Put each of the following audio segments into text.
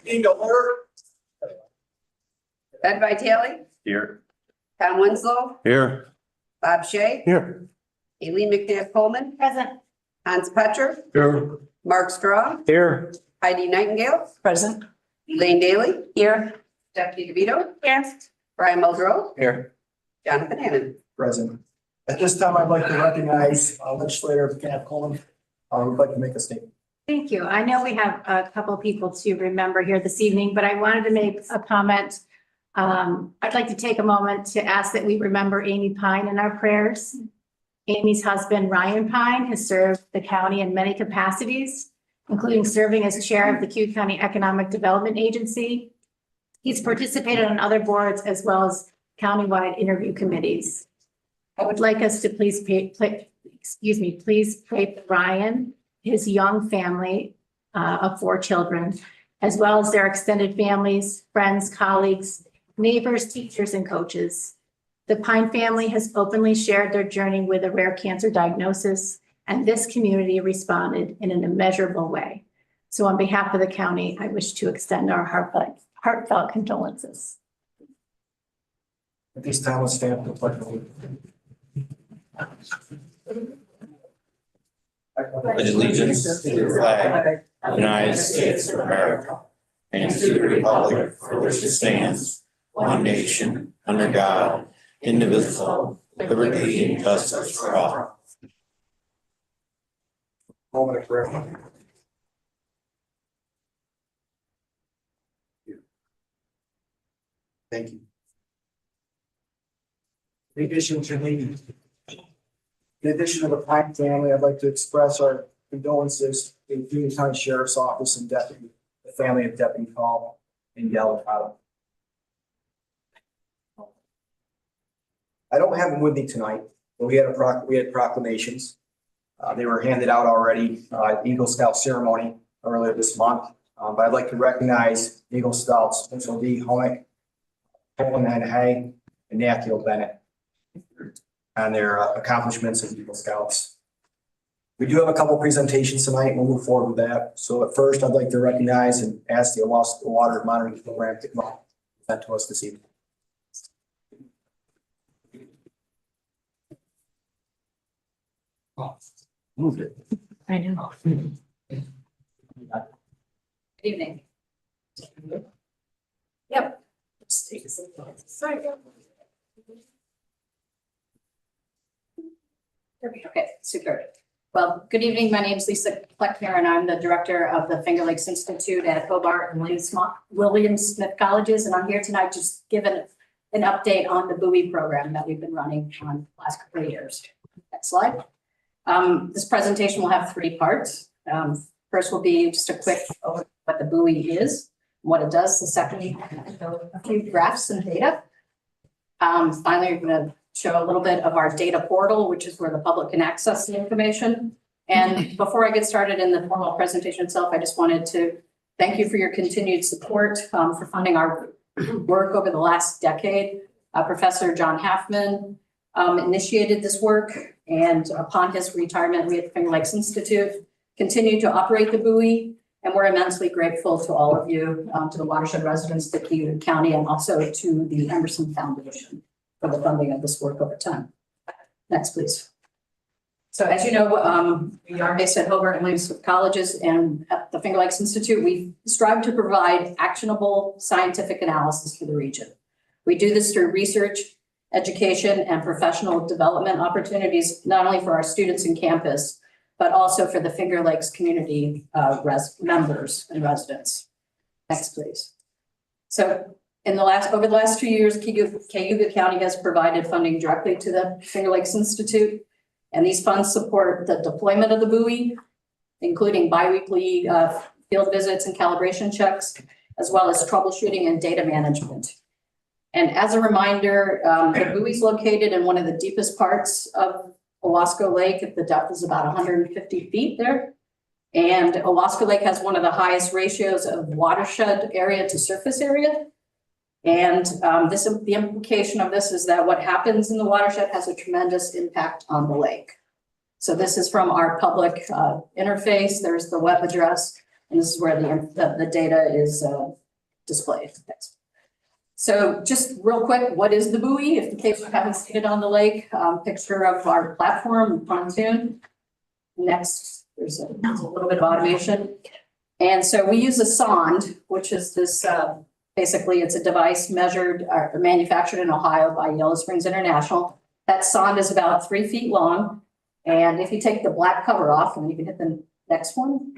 Need to order. Ed Vitale, Here. Tom Winslow, Here. Bob Shay, Here. Aileen McNabb Coleman, Present. Hans Petcher, Here. Mark Straw, Here. Heidi Nightingale, Present. Elaine Daly, Here. Deputy DeVito, Yes. Brian Muldrow, Here. Jonathan Hannon. Present. At this time, I'd like to recognize legislator McNabb Coleman. I would like to make a statement. Thank you. I know we have a couple people to remember here this evening, but I wanted to make a comment. I'd like to take a moment to ask that we remember Amy Pine in our prayers. Amy's husband, Ryan Pine, has served the county in many capacities, including serving as chair of the Cayuga County Economic Development Agency. He's participated on other boards as well as countywide interview committees. I would like us to please pray for Ryan, his young family of 4 children, as well as their extended families, friends, colleagues, neighbors, teachers, and coaches. The Pine family has openly shared their journey with a rare cancer diagnosis, and this community responded in an immeasurable way. So on behalf of the county, I wish to extend our heartfelt condolences. At this time, let's stand for the pledge of allegiance. Pledge allegiance to the flag of the United States of America and to the republic for which it stands, one nation, under God, indivisible, with liberty and justice for all. Moment of prayer. Thank you. In addition to the Pine family, I'd like to express our condolences to the Cayuga County Sheriff's Office and the family of Deputy Call in Delaware. I don't have them with me tonight, but we had proclamations. They were handed out already at Eagle Scout ceremony earlier this month. But I'd like to recognize Eagle Scouts Mitchell D. Honig, Colin N. Hay, and Nathiel Bennett on their accomplishments as Eagle Scouts. We do have a couple presentations tonight. We'll move forward with that. So at first, I'd like to recognize and ask the Water Monitoring Program to come up and present to us this evening. Moved it. I know. Good evening. Yep. Sorry. Okay, super. Well, good evening. My name is Lisa Kleckner, and I'm the director of the Finger Lakes Institute at Hobart and William Smith Colleges. And I'm here tonight just giving an update on the buoy program that we've been running on the last couple of years. Next slide. This presentation will have 3 parts. First will be just a quick overview of what the buoy is, what it does. The second, a few graphs and data. Finally, we're going to show a little bit of our data portal, which is where the public can access the information. And before I get started in the formal presentation itself, I just wanted to thank you for your continued support for funding our work over the last decade. Professor John Halfman initiated this work, and upon his retirement, we at the Finger Lakes Institute continue to operate the buoy. And we're immensely grateful to all of you, to the watershed residents, to Cayuga County, and also to the Emerson Foundation for the funding of this work over time. Next, please. So as you know, we are based at Hobart and Williams Colleges, and at the Finger Lakes Institute, we strive to provide actionable scientific analysis for the region. We do this through research, education, and professional development opportunities, not only for our students in campus, but also for the Finger Lakes community members and residents. Next, please. So over the last 2 years, Cayuga County has provided funding directly to the Finger Lakes Institute. And these funds support the deployment of the buoy, including biweekly field visits and calibration checks, as well as troubleshooting and data management. And as a reminder, the buoy is located in one of the deepest parts of Owasco Lake. The depth is about 150 feet there. And Owasco Lake has one of the highest ratios of watershed area to surface area. And the implication of this is that what happens in the watershed has a tremendous impact on the lake. So this is from our public interface. There's the web address, and this is where the data is displayed. Thanks. So just real quick, what is the buoy? If in case you haven't seen it on the lake, picture of our platform, pontoon. Next, there's a little bit of automation. And so we use a sonde, which is this, basically it's a device measured or manufactured in Ohio by Yellow Springs International. That sonde is about 3 feet long. And if you take the black cover off, and you can hit the next one,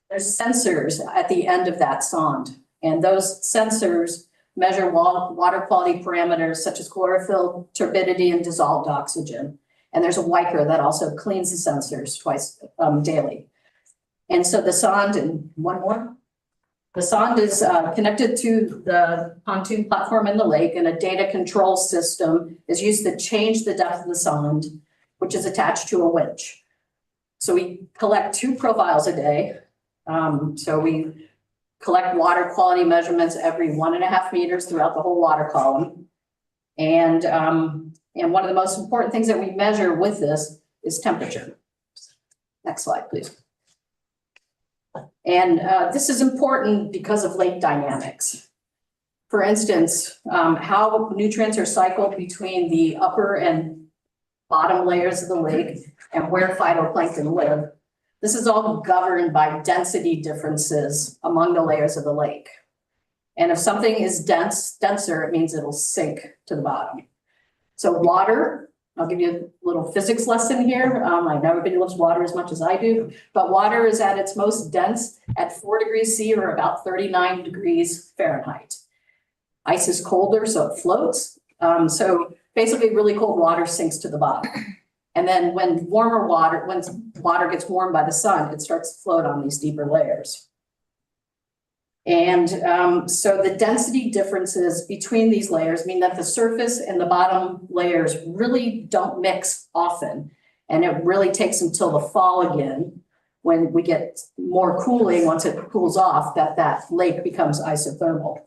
there's sensors at the end of that sonde. And those sensors measure water quality parameters such as chlorophyll, turbidity, and dissolved oxygen. And there's a wiper that also cleans the sensors twice daily. And so the sonde, and one more. The sonde is connected to the pontoon platform in the lake, and a data control system is used to change the depth of the sonde, which is attached to a winch. So we collect 2 profiles a day. So we collect water quality measurements every 1.5 meters throughout the whole water column. And one of the most important things that we measure with this is temperature. Next slide, please. And this is important because of lake dynamics. For instance, how nutrients are cycled between the upper and bottom layers of the lake and where phytoplankton live. This is all governed by density differences among the layers of the lake. And if something is denser, it means it'll sink to the bottom. So water, I'll give you a little physics lesson here. I know everybody loves water as much as I do, but water is at its most dense at 4 degrees C or about 39 degrees Fahrenheit. Ice is colder, so it floats. So basically really cold water sinks to the bottom. And then when water gets warmed by the sun, it starts to float on these deeper layers. And so the density differences between these layers mean that the surface and the bottom layers really don't mix often. And it really takes until the fall again, when we get more cooling, once it cools off, that lake becomes isothermal.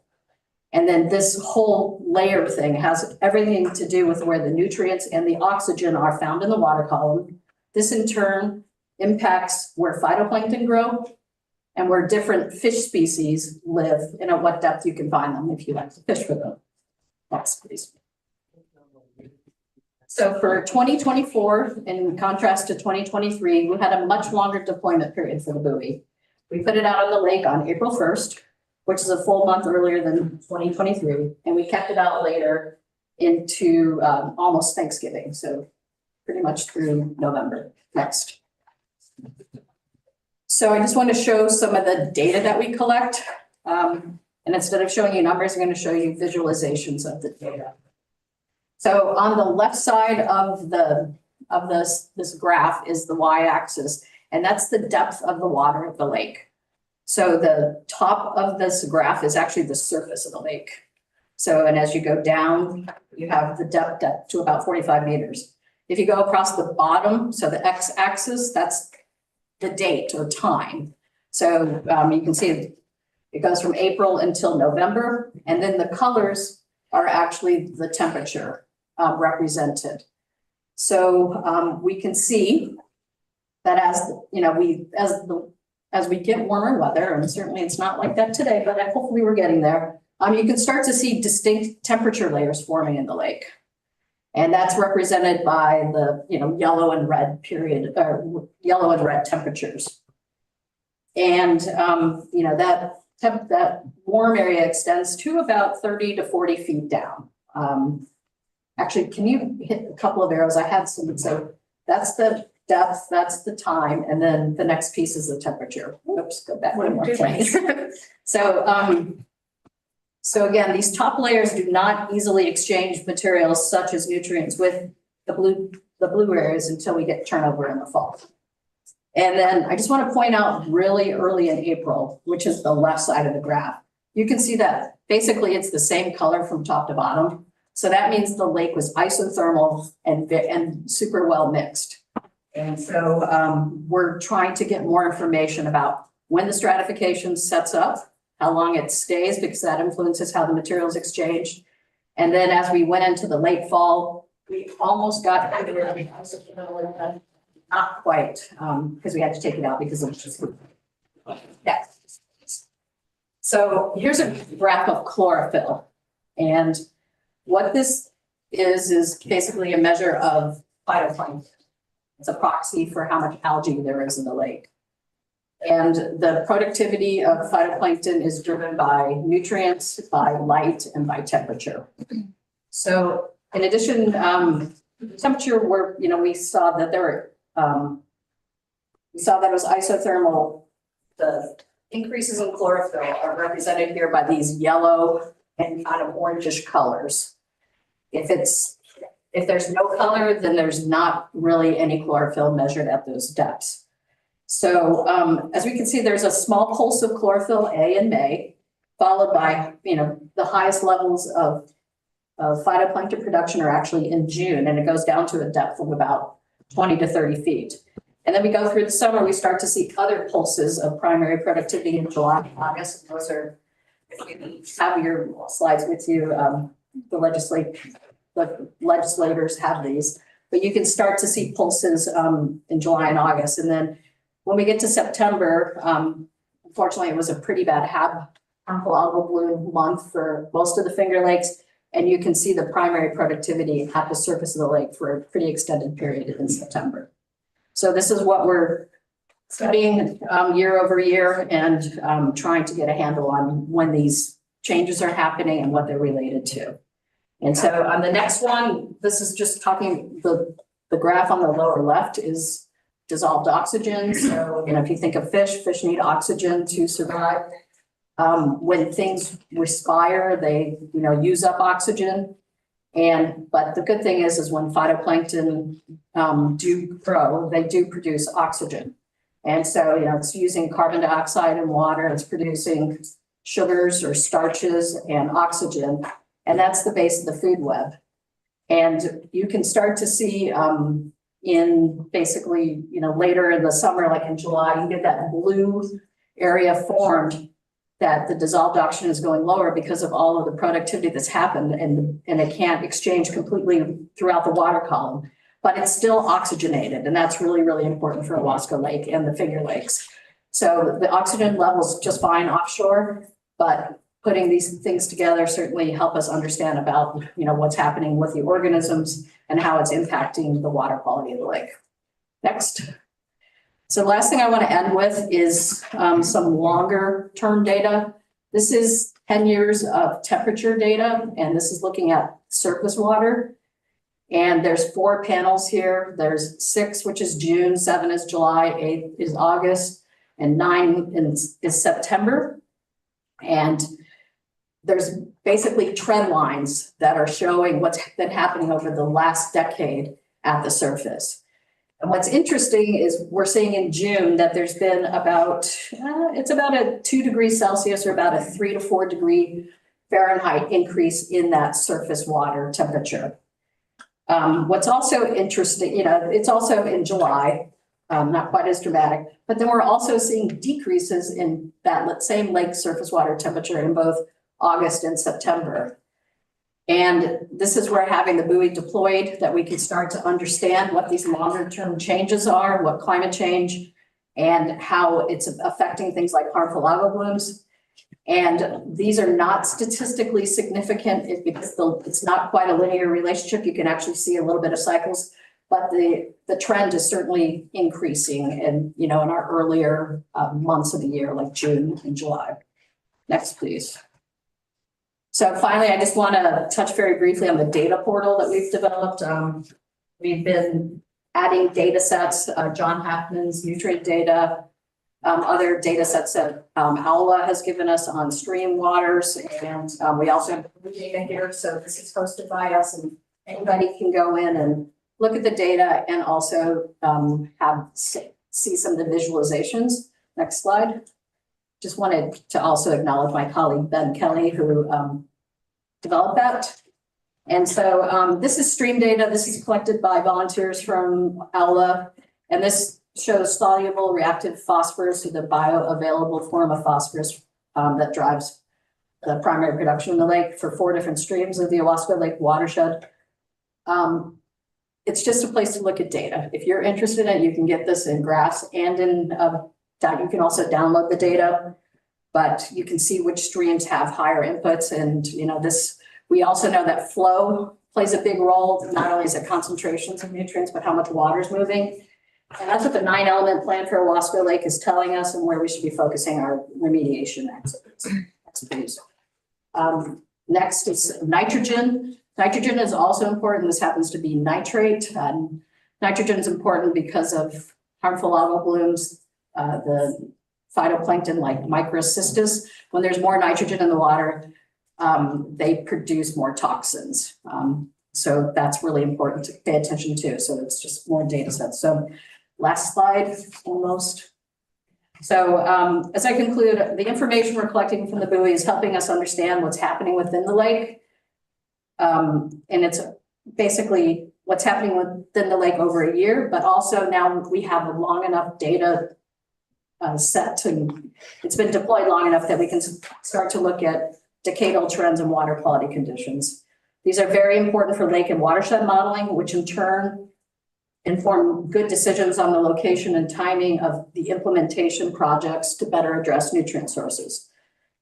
And then this whole layer thing has everything to do with where the nutrients and the oxygen are found in the water column. This in turn impacts where phytoplankton grow and where different fish species live and at what depth you can find them if you like to fish for them. Next, please. So for 2024, in contrast to 2023, we had a much longer deployment period for the buoy. We put it out on the lake on April 1st. Which is a full month earlier than 2023. And we kept it out later into almost Thanksgiving. So pretty much through November. Next. So I just want to show some of the data that we collect. And instead of showing you numbers, I'm going to show you visualizations of the data. So on the left side of this graph is the y-axis, and that's the depth of the water of the lake. So the top of this graph is actually the surface of the lake. So, and as you go down, you have the depth to about 45 meters. If you go across the bottom, so the x-axis, that's the date or time. So you can see it goes from April until November, and then the colors are actually the temperature represented. So we can see that as we get warmer weather, and certainly it's not like that today, but hopefully we're getting there. You can start to see distinct temperature layers forming in the lake. And that's represented by the, yellow and red yellow and red temperatures. And, that warm area extends to about 30 to 40 feet down. Actually, can you hit a couple of arrows? I had some, so that's the depth, that's the time, and then the next piece is the temperature. Oops, go back one more place. So again, these top layers do not easily exchange materials such as nutrients with the blue areas until we get turnover in the fall. And then I just want to point out really early in April, which is the left side of the graph, you can see that basically it's the same color from top to bottom. So that means the lake was isothermal and super well mixed. And so we're trying to get more information about when the stratification sets up, how long it stays, because that influences how the materials exchange. And then as we went into the late fall, we almost got not quite, because we had to take it out because of just yeah. So here's a graph of chlorophyll. And what this is basically a measure of phytoplankton. It's a proxy for how much algae there is in the lake. And the productivity of phytoplankton is driven by nutrients, by light, and by temperature. So in addition, temperature where, we saw that there were, we saw that it was isothermal. The increases in chlorophyll are represented here by these yellow and kind of orangish colors. If there's no color, then there's not really any chlorophyll measured at those depths. So as we can see, there's a small pulse of chlorophyll A in May, followed by, the highest levels of phytoplankton production are actually in June, and it goes down to a depth of about 20 to 30 feet. And then we go through the summer, we start to see other pulses of primary productivity in July and August. And those are, if you have your slides with you, the legislators have these, but you can start to see pulses in July and August. And then when we get to September, unfortunately, it was a pretty bad harmful algal bloom month for most of the Finger Lakes. And you can see the primary productivity at the surface of the lake for a pretty extended period in September. So this is what we're studying year over year and trying to get a handle on when these changes are happening and what they're related to. And so on the next one, this is just talking, the graph on the lower left is dissolved oxygen. So, if you think of fish need oxygen to survive. When things respire, they, use up oxygen. But the good thing is when phytoplankton do grow, they do produce oxygen. And so, it's using carbon dioxide and water, it's producing sugars or starches and oxygen. And that's the base of the food web. And you can start to see in basically, later in the summer, like in July, you get that blue area formed that the dissolved oxygen is going lower because of all of the productivity that's happened and it can't exchange completely throughout the water column, but it's still oxygenated. And that's really, really important for Owasco Lake and the Finger Lakes. So the oxygen level's just fine offshore, but putting these things together certainly help us understand about, what's happening with the organisms and how it's impacting the water quality of the lake. Next. So the last thing I want to end with is some longer term data. This is 10 years of temperature data, and this is looking at surface water. And there's 4 panels here. There's 6, which is June, 7 is July, 8 is August, and 9 is September. And there's basically trend lines that are showing what's been happening over the last decade at the surface. And what's interesting is we're seeing in June that there's been about, it's about a 2 degrees Celsius or about a 3 to 4 degree Fahrenheit increase in that surface water temperature. What's also interesting, it's also in July, not quite as dramatic, but then we're also seeing decreases in that same lake surface water temperature in both August and September. And this is where having the buoy deployed, that we can start to understand what these longer term changes are, what climate change, and how it's affecting things like harmful algal blooms. And these are not statistically significant because it's not quite a linear relationship. You can actually see a little bit of cycles, but the trend is certainly increasing in our earlier months of the year, like June and July. Next, please. So finally, I just want to touch very briefly on the data portal that we've developed. We've been adding data sets, John Hackman's nutrient data, other data sets that Aula has given us on stream waters, and we also have the data here. So this is hosted by us, and anybody can go in and look at the data and also see some of the visualizations. Next slide. Just wanted to also acknowledge my colleague, Ben Kelly, who developed that. And so this is stream data. This is collected by volunteers from Aula, and this shows soluble reactive phosphorus, or the bioavailable form of phosphorus that drives the primary production in the lake for 4 different streams of the Owasco Lake watershed. It's just a place to look at data. If you're interested in it, you can get this in graphs and in you can also download the data, but you can see which streams have higher inputs. And we also know that flow plays a big role. Not only is it concentrations of nutrients, but how much water is moving. And that's what the 9-element plan for Owasco Lake is telling us, and where we should be focusing our remediation activities. Next is nitrogen. Nitrogen is also important. This happens to be nitrate. Nitrogen is important because of harmful algal blooms, the phytoplankton like microcystis. When there's more nitrogen in the water, they produce more toxins. So that's really important to pay attention to. So it's just more data sets. So last slide, almost. So as I conclude, the information we're collecting from the buoy is helping us understand what's happening within the lake. And it's basically what's happening within the lake over a year, but also now we have a long enough data set it's been deployed long enough that we can start to look at decadal trends and water quality conditions. These are very important for lake and watershed modeling, which in turn inform good decisions on the location and timing of the implementation projects to better address nutrient sources.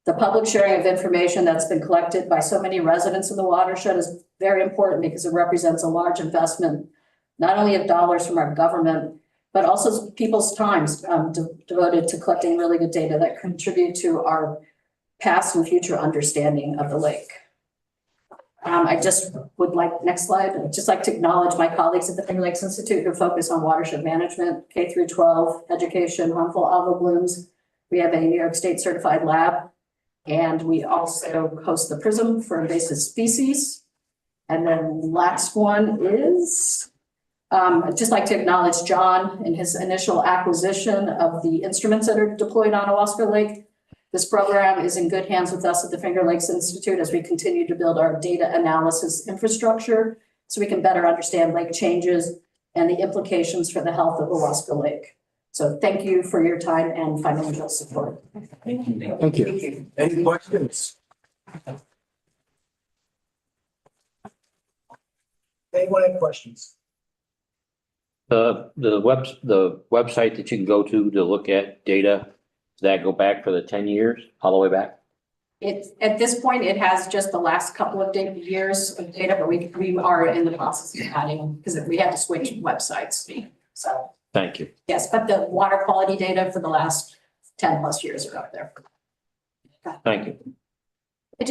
The public sharing of information that's been collected by so many residents in the watershed is very important because it represents a large investment, not only of dollars from our government, but also people's times devoted to collecting really good data that contribute to our past and future understanding of the lake. I just would like, next slide, I'd just like to acknowledge my colleagues at the Finger Lakes Institute who focus on watershed management, K through 12, education, harmful algal blooms. We have a New York State certified lab, and we also host the PRISM for invasive species. And then last one is, I'd just like to acknowledge John in his initial acquisition of the instruments that are deployed on Owasco Lake. This program is in good hands with us at the Finger Lakes Institute as we continue to build our data analysis infrastructure so we can better understand lake changes and the implications for the health of Owasco Lake. So thank you for your time and financial support. Thank you. Any questions? Anyone have questions? The website that you can go to look at data, does that go back for the 10 years, all the way back? At this point, it has just the last couple of years of data, but we are in the process of adding, because we had to switch websites. So, Thank you. yes, but the water quality data for the last 10 plus years are up there. Thank you. I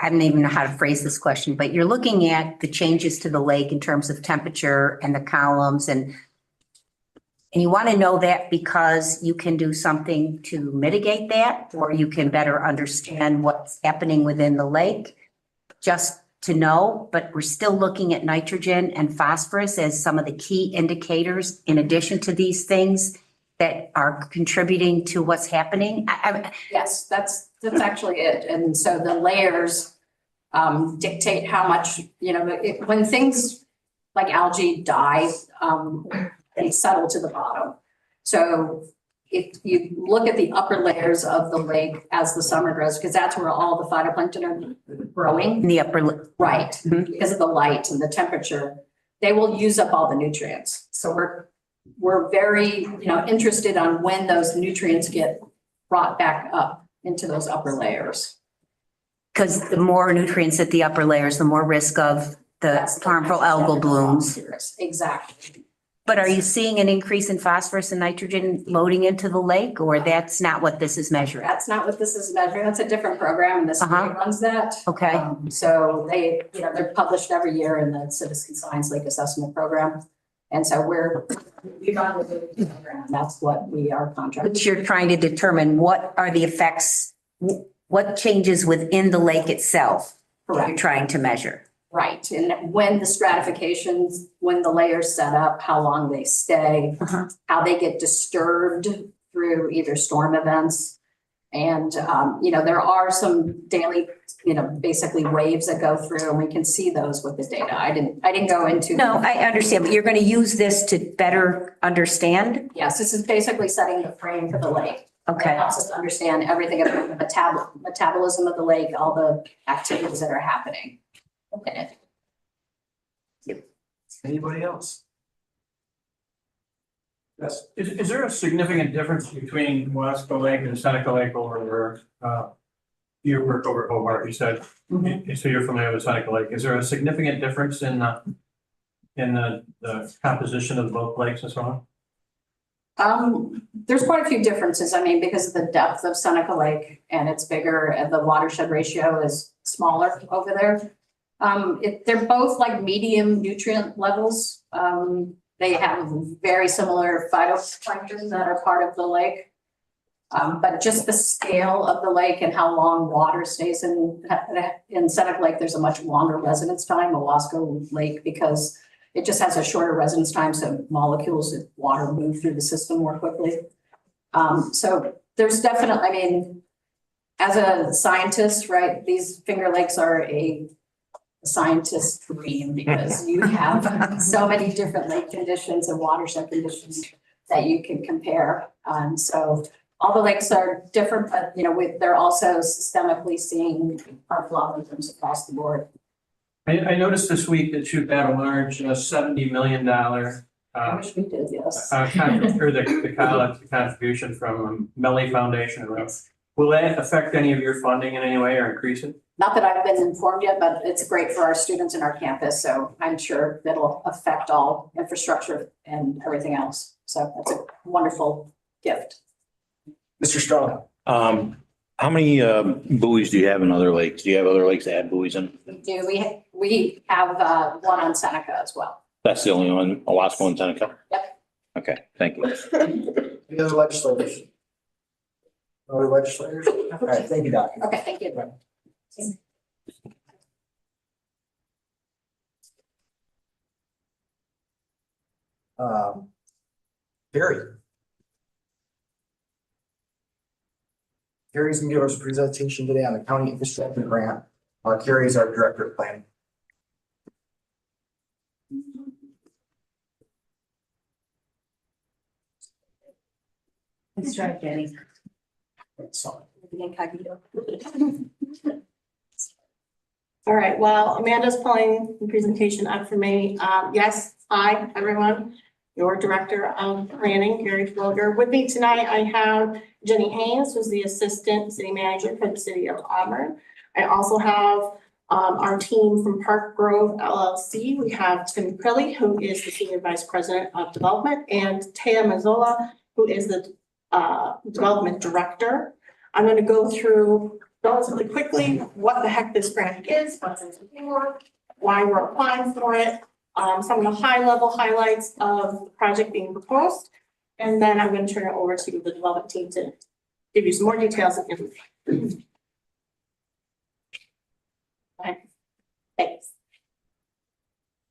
don't even know how to phrase this question, but you're looking at the changes to the lake in terms of temperature and the columns, and you want to know that because you can do something to mitigate that, or you can better understand what's happening within the lake, just to know. But we're still looking at nitrogen and phosphorus as some of the key indicators in addition to these things. that are contributing to what's happening? Yes, that's actually it. And so the layers dictate how much, when things like algae die, they settle to the bottom. So if you look at the upper layers of the lake as the summer grows, because that's where all the phytoplankton are growing. In the upper, Right, Mhm. because of the light and the temperature, they will use up all the nutrients. So we're very, interested on when those nutrients get brought back up into those upper layers. because the more nutrients at the upper layers, the more risk of the That's harmful algal blooms. Exactly. But are you seeing an increase in phosphorus and nitrogen loading into the lake, or that's not what this is measuring? That's not what this is measuring. That's a different program and the state runs that. Okay, So they, they're published every year in the Citizen Science Lake Assessment Program. And so we run the program. That's what we are contracted. but you're trying to determine what are the effects, what changes within the lake itself that you're Correct. trying to measure? Right. And when the stratifications, when the layers set up, how long they stay, Uh-huh. how they get disturbed through either storm events. And, there are some daily, basically waves that go through and we can see those with the data. I didn't go into. No, I understand, but you're going to use this to better understand? Yes, this is basically setting the frame for the lake. It Okay, helps us understand everything about the metabolism of the lake, all the activities that are happening. Okay. Anybody else? Yes. Is there a significant difference between Wasco Lake and Seneca Lake over you work over at Hobart, you said, so you're familiar with Seneca Lake. Is there a significant difference in the composition of both lakes and so on? There's quite a few differences. I mean, because of the depth of Seneca Lake and it's bigger and the watershed ratio is smaller over there. They're both like medium nutrient levels. They have very similar phytoplankton that are part of the lake. But just the scale of the lake and how long water stays in Seneca Lake, there's a much longer residence time, Wasco Lake, because it just has a shorter residence time, so molecules of water move through the system more quickly. So there's definitely, as a scientist, right, these Finger Lakes are a scientist's dream because you have so many different lake conditions and watershed conditions that you can compare. So all the lakes are different, but they're also systemically seeing floodings across the board. I noticed this week that you've got a large $70 million I wish we did, yes. the college contribution from Melly Foundation. Will that affect any of your funding in any way or increase it? Not that I've been informed yet, but it's great for our students in our campus. So I'm sure that'll affect all infrastructure and everything else. So that's a wonderful gift. Mr. Strong? How many buoys do you have in other lakes? Do you have other lakes that have buoys in? We have one on Seneca as well. That's the only one, Owasco and Seneca? Yep. Okay, thank you. Any other legislators? Other legislators? All right, thank you, Doc. Okay, thank you. Barry. Carrie's gonna give us a presentation today on the county infrastructure grant. Carrie is our director of planning. That's right, Jenny. So, All right, while Amanda's pulling the presentation up for me, yes, hi, everyone. Your Director of Planning, Gary Floger. With me tonight, I have Jenny Haynes, who's the Assistant City Manager for the City of Auburn. I also have our team from Park Grove LLC. We have Tim Crilly, who is the Senior Vice President of Development, and Taya Mazzola, who is the Development Director. I'm going to go through relatively quickly what the heck this grant is, what's in for, why we're applying for it, some of the high-level highlights of the project being proposed, and then I'm going to turn it over to the development team to give you some more details and information. Okay. Thanks.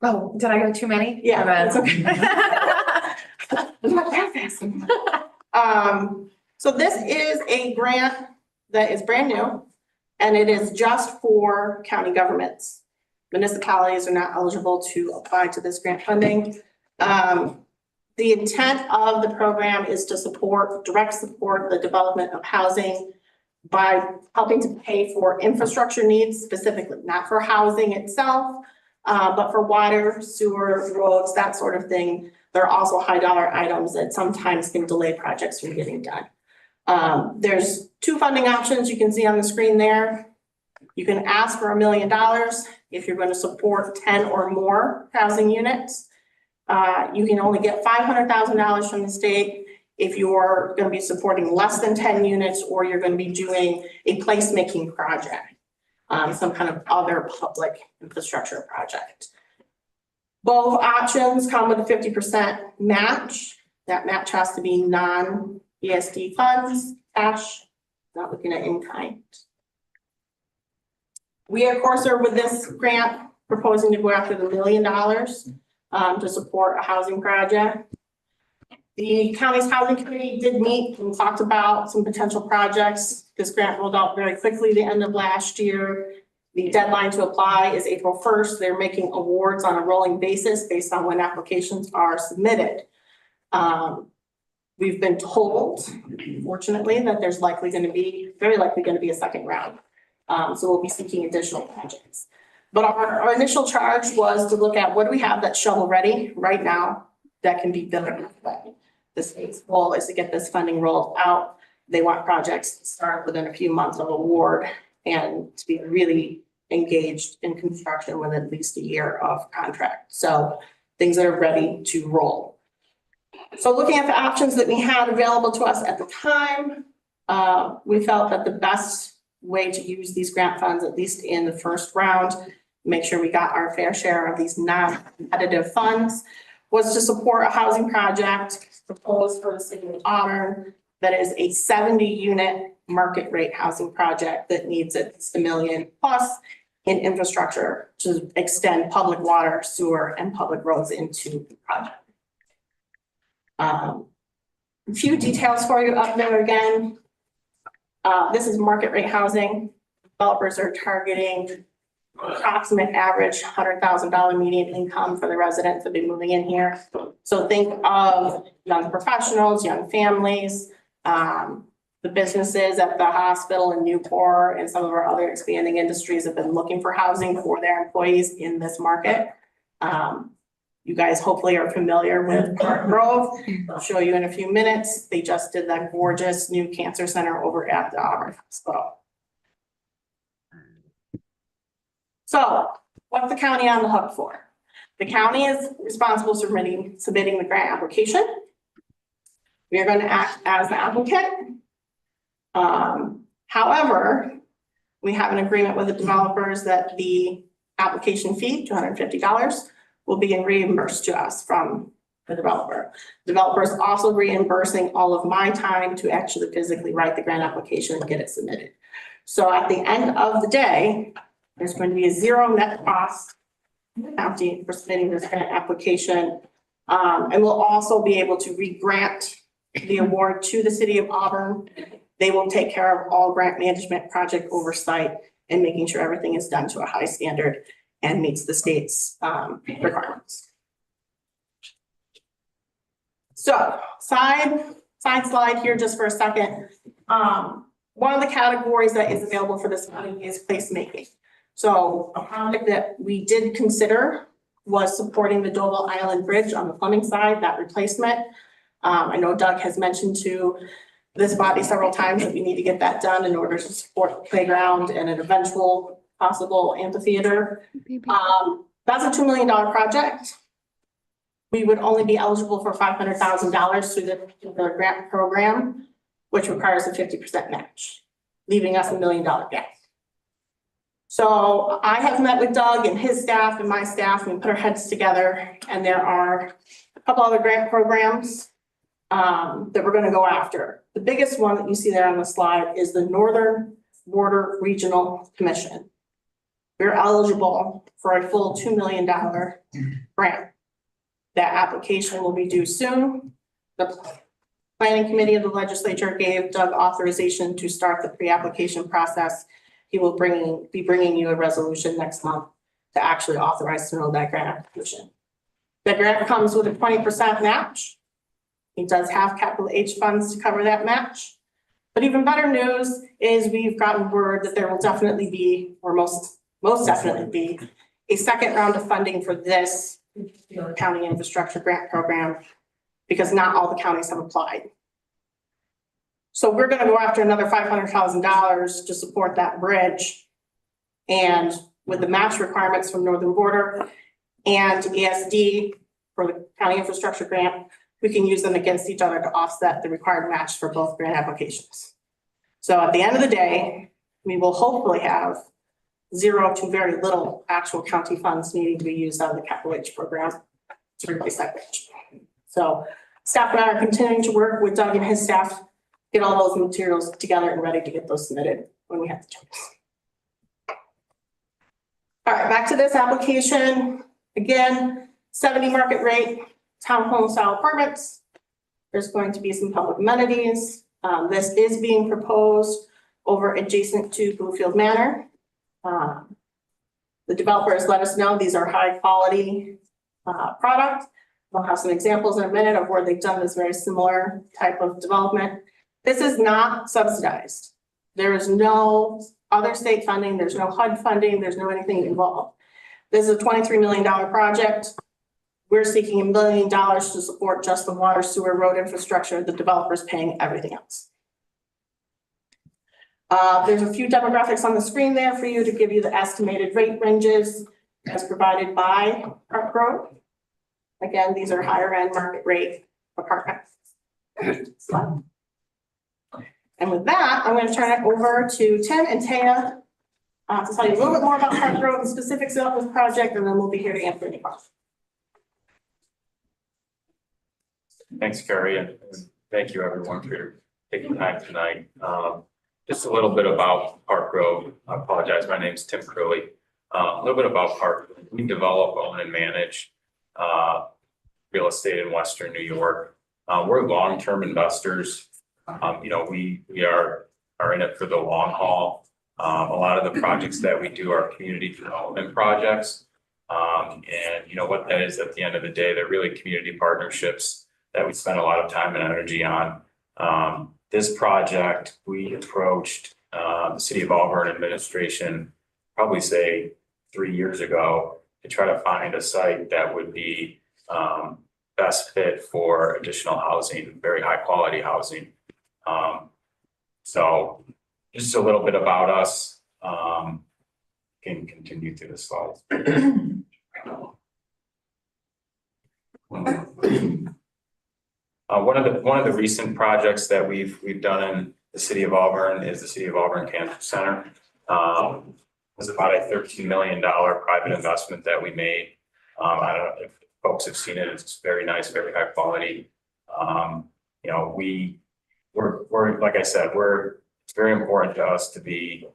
Oh, did I go too many? Yeah, that's okay. I'm not that fast. So this is a grant that is brand new, and it is just for county governments. Municipalities are not eligible to apply to this grant funding. The intent of the program is to direct support the development of housing by helping to pay for infrastructure needs specifically, not for housing itself, but for water, sewer, roads, that sort of thing. There are also high dollar items that sometimes can delay projects from getting done. There's two funding options you can see on the screen there. You can ask for $1 million if you're going to support 10 or more housing units. You can only get $500,000 from the state if you're going to be supporting less than 10 units, or you're going to be doing a placemaking project, some kind of other public infrastructure project. Both options come with a 50% match. That match has to be non-ESD funds, cash, not looking at in kind. We, of course, are with this grant proposing to go after the $1 million to support a housing project. The county's housing committee did meet and talked about some potential projects. This grant rolled out very quickly the end of last year. The deadline to apply is April 1st. They're making awards on a rolling basis based on when applications are submitted. We've been told, fortunately, that there's very likely going to be a second round. So we'll be seeking additional projects. But our initial charge was to look at what do we have that's shovel ready right now that can be built. The state's goal is to get this funding rolled out. They want projects to start within a few months of award and to be really engaged in construction with at least a year of contract. So things that are ready to roll. So looking at the options that we had available to us at the time, we felt that the best way to use these grant funds, at least in the first round, make sure we got our fair share of these non-competitive funds, was to support a housing project proposed for the city of Auburn that is a 70-unit market rate housing project that needs at least $1 million plus in infrastructure to extend public water, sewer, and public roads into the project. A few details for you up there again. This is market rate housing. Developers are targeting approximate average $100,000 median income for the residents that be moving in here. So think of young professionals, young families, the businesses at the hospital in Newport and some of our other expanding industries have been looking for housing for their employees in this market. You guys hopefully are familiar with Park Grove. I'll show you in a few minutes. They just did that gorgeous new cancer center over at the Auburn Hospital. So what's the county on the hook for? The county is responsible for submitting the grant application. We are going to act as the applicant. However, we have an agreement with the developers that the application fee, $250, will be reimbursed to us from the developer. Developer is also reimbursing all of my time to actually physically write the grant application and get it submitted. So at the end of the day, there's going to be a zero net cost to the county for submitting this grant application. And we'll also be able to re-grant the award to the city of Auburn. They will take care of all grant management, project oversight, and making sure everything is done to a high standard and meets the state's requirements. So side slide here just for a second. One of the categories that is available for this funding is placemaking. So a project that we did consider was supporting the Doble Island Bridge on the plumbing side, that replacement. I know Doug has mentioned to this body several times that we need to get that done in order to support the playground and an eventual possible amphitheater. That's a $2 million project. We would only be eligible for $500,000 through the grant program, which requires a 50% match, leaving us $1 million gap. So I have met with Doug and his staff and my staff, and we put our heads together, and there are a couple other grant programs that we're going to go after. The biggest one that you see there on the slide is the Northern Border Regional Commission. We're eligible for a full $2 million grant. That application will be due soon. The Planning Committee of the Legislature gave Doug authorization to start the pre-application process. He will be bringing you a resolution next month to actually authorize to know that grant application. The grant comes with a 20% match. He does have capital H funds to cover that match. But even better news is we've gotten word that there will definitely be, or most definitely be, a second round of funding for this county infrastructure grant program, because not all the counties have applied. So we're gonna go after another $500,000 to support that bridge. And with the match requirements from Northern Border and ESD for the county infrastructure grant, we can use them against each other to offset the required match for both grant applications. So at the end of the day, we will hopefully have zero to very little actual county funds needing to be used out of the capital H program to replace that bridge. So staff and I are continuing to work with Doug and his staff, get all those materials together and ready to get those submitted when we have the chance. All right, back to this application. Again, 70 market rate, townhome style apartments. There's going to be some public amenities. This is being proposed over adjacent to Bluefield Manor. The developers let us know these are high quality product. We'll have some examples in a minute of where they've done this very similar type of development. This is not subsidized. There is no other state funding. There's no HUD funding. There's no anything involved. This is a $23 million project. We're seeking $1 million to support just the water, sewer, road infrastructure. The developer's paying everything else. There's a few demographics on the screen there for you to give you the estimated rate ranges as provided by Park Road. Again, these are higher end market rate apartments. And with that, I'm going to turn it over to Tim and Taya to tell you a little bit more about Park Road and specifics about this project, and then we'll be here to answer any questions. Thanks, Carrie, and thank you everyone for taking time tonight. Just a little bit about Park Road. I apologize, my name is Tim Curley. A little bit about Park Road. We develop, own, and manage real estate in Western New York. We're long-term investors. You know, we are in it for the long haul. A lot of the projects that we do are community development projects. And you know what that is at the end of the day, they're really community partnerships that we spend a lot of time and energy on. This project, we approached the City of Auburn administration, probably say 3 years ago, to try to find a site that would be best fit for additional housing, very high quality housing. So just a little bit about us. Can continue through the slides. One of the recent projects that we've done in the City of Auburn is the City of Auburn Cancer Center. It was about a $13 million private investment that we made. I don't know if folks have seen it. It's very nice, very high quality. You know, we're like I said, it's very important to us to be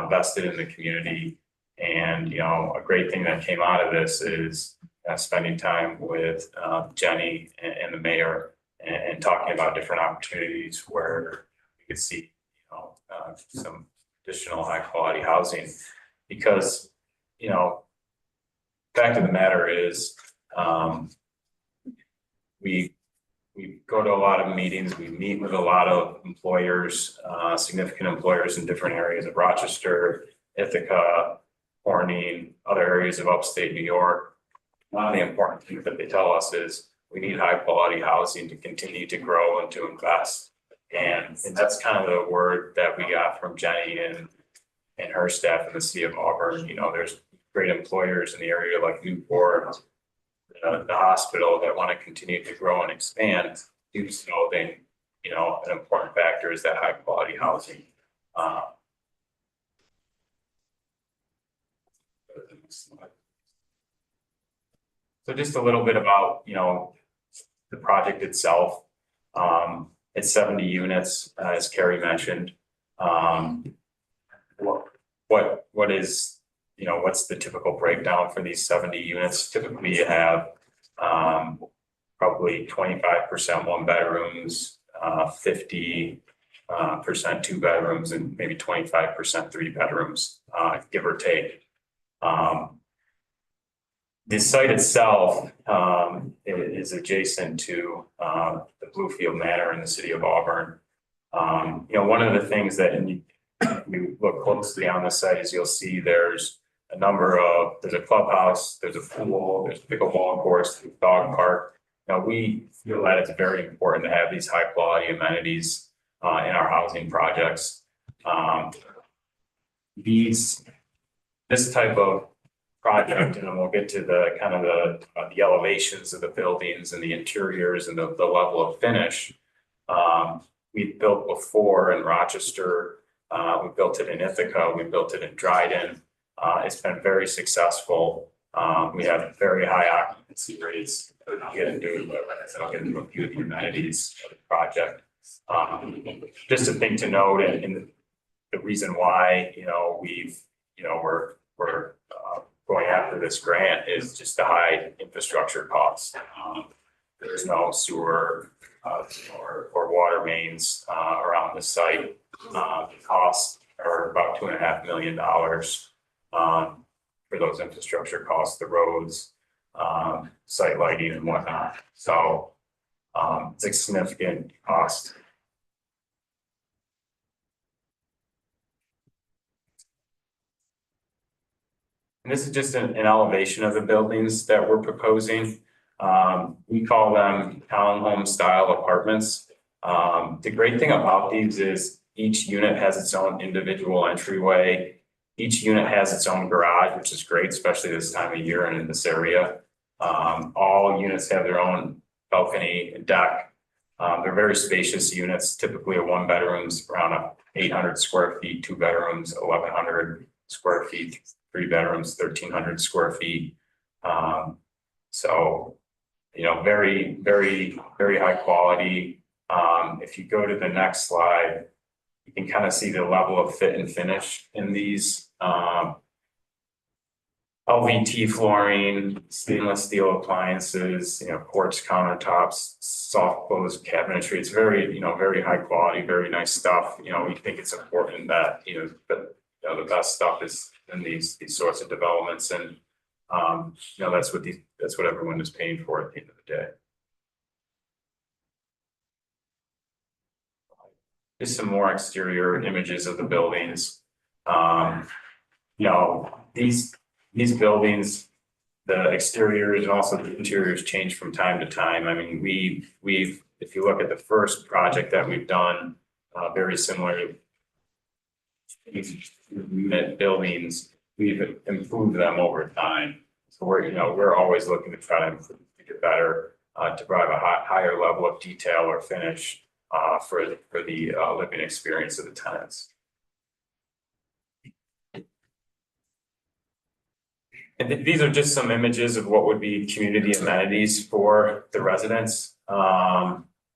vested in the community. And, you know, a great thing that came out of this is spending time with Jenny and the mayor and talking about different opportunities where we could see, you know, some additional high quality housing. Because, you know, fact of the matter is, we go to a lot of meetings, we meet with a lot of employers, significant employers in different areas of Rochester, Ithaca, Corning, other areas of upstate New York. One of the important things that they tell us is we need high quality housing to continue to grow and to invest. And that's kind of the word that we got from Jenny and her staff in the City of Auburn. You know, there's great employers in the area like Newport, the hospital that want to continue to grow and expand. Do so, then, you know, an important factor is that high quality housing. So just a little bit about, you know, the project itself. It's 70 units, as Carrie mentioned. What is, you know, what's the typical breakdown for these 70 units? Typically you have probably 25% one bedrooms, 50% 2 bedrooms and maybe 25% 3 bedrooms, give or take. The site itself is adjacent to the Bluefield Manor in the city of Auburn. One of the things that you look closely on the site is you'll see there's a clubhouse, there's a pool, there's a pickleball course, there's a dog park. Now, we feel that it's very important to have these high quality amenities in our housing projects. This type of project, and then we'll get to the kind of the elevations of the buildings and the interiors and the level of finish. We've built before in Rochester, we built it in Ithaca, we built it in Dryden. It's been very successful. We have very high occupancy rates. I'll get into a few of the amenities of the project. Just a thing to note, and the reason why we're going after this grant is just the high infrastructure costs. There's no sewer or water mains around the site. The costs are about $2.5 million for those infrastructure costs, the roads, site lighting and whatnot. So it's a significant cost. And this is just an elevation of the buildings that we're proposing. We call them townhome style apartments. The great thing about these is each unit has its own individual entryway. Each unit has its own garage, which is great, especially this time of year and in this area. All units have their own balcony and deck. They're very spacious units, typically a 1 bedroom's around 800 square feet, 2 bedrooms, 1,100 square feet, 3 bedrooms, 1,300 square feet. So, very, very, very high quality. If you go to the next slide, you can kind of see the level of fit and finish in these. LVT flooring, stainless steel appliances, quartz countertops, soft close cabinetry. It's very, very high quality, very nice stuff. We think it's important that, the best stuff is in these sorts of developments, and that's what everyone is paying for at the end of the day. Just some more exterior images of the buildings. These buildings, the exteriors and also the interiors change from time to time. I mean, if you look at the first project that we've done, very similar unit buildings, we've improved them over time. So we're always looking to try to improve, to get better, to provide a higher level of detail or finish for the living experience of the tenants. And these are just some images of what would be community amenities for the residents.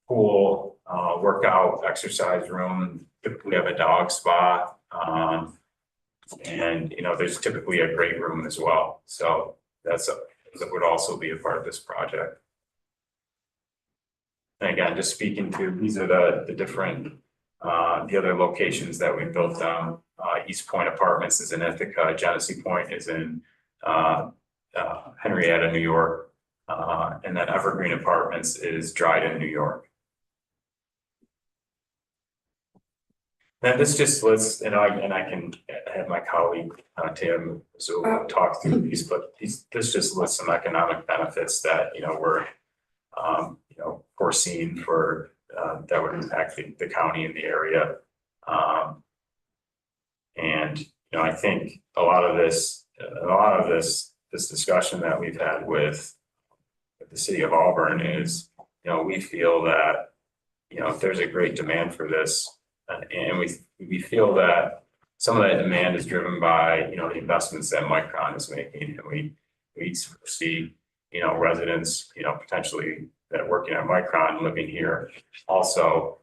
Pool, workout, exercise room, typically have a dog spa. And there's typically a great room as well. So that would also be a part of this project. And again, just speaking to, these are the different, the other locations that we built down. East Point Apartments is in Ithaca, Genesee Point is in Henrietta, New York, and then Evergreen Apartments is Dryden, New York. And this just lists, and I can have my colleague Tim talk through these, but this just lists some economic benefits that we're foreseen for that would impact the county and the area. And I think a lot of this discussion that we've had with the city of Auburn is, we feel that if there's a great demand for this, and we feel that some of that demand is driven by the investments that Micron is making, and we see residents potentially that are working at Micron living here. Also,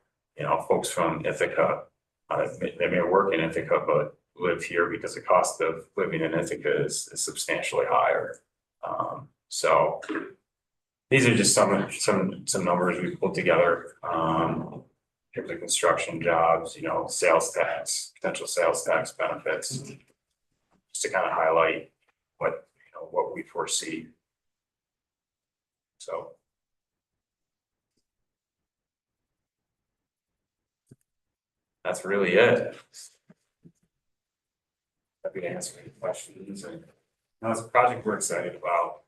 folks from Ithaca, they may work in Ithaca but live here because the cost of living in Ithaca is substantially higher. So these are just some numbers we pulled together. terms of construction jobs, sales tax, potential sales tax benefits. Just to kind of highlight what we foresee. So. That's really it. Happy to answer any questions, and it's a project we're excited about.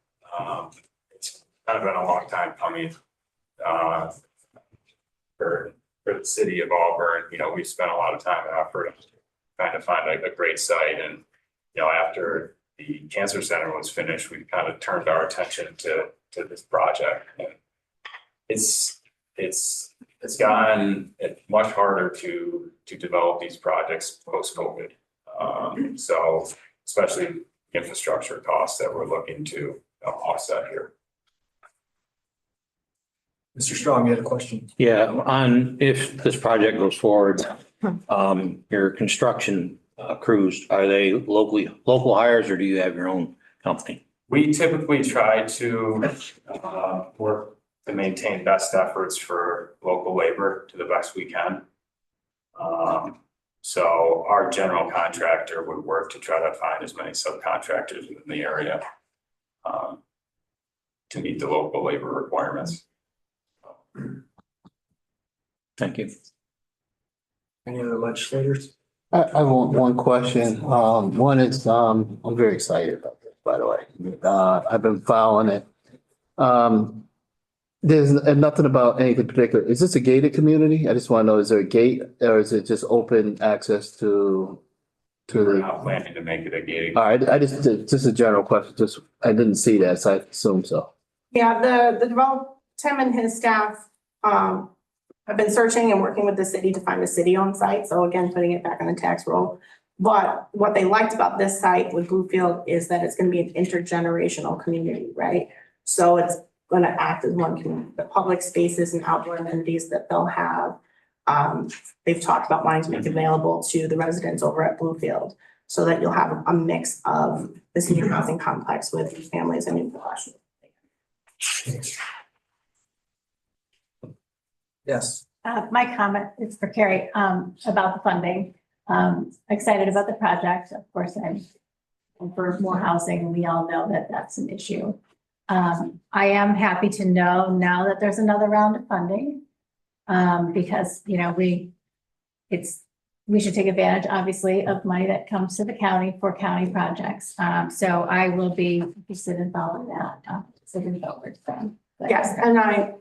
It's kind of been a long time coming for the city of Auburn. We've spent a lot of time and effort trying to find a great site, and after the cancer center was finished, we kind of turned our attention to this project, and it's gotten much harder to develop these projects post-COVID. So especially infrastructure costs that we're looking to offset here. Mr. Strong, you had a question? Yeah, on if this project goes forward, your construction crews, are they local hires or do you have your own company? We typically try to work to maintain best efforts for local labor to the best we can. So our general contractor would work to try to find as many subcontractors within the area to meet the local labor requirements. Thank you. Any other legislators? I have one question. One is, I'm very excited about this, by the way. I've been following it. There's nothing about anything particular. Is this a gated community? I just want to know, is there a gate or is it just open access to We're the? not planning to make it a gated. All right, I just a general question. I didn't see that, so I assume so. Yeah, the Tim and his staff have been searching and working with the city to find a city-owned site. So again, putting it back on the tax roll. But what they liked about this site with Bluefield is that it's going to be an intergenerational community, right? So it's going to act as one community. The public spaces and outdoor amenities that they'll have. They've talked about wanting to make available to the residents over at Bluefield so that you'll have a mix of the senior housing complex with these families and new professionals. Yes. My comment is for Carrie, about the funding. Excited about the project. Of course, I'm for more housing. We all know that that's an issue. I am happy to know now that there's another round of funding. Because, we should take advantage, obviously, of money that comes to the county for county projects. So I will be interested in following that, moving forward. So, Yes, and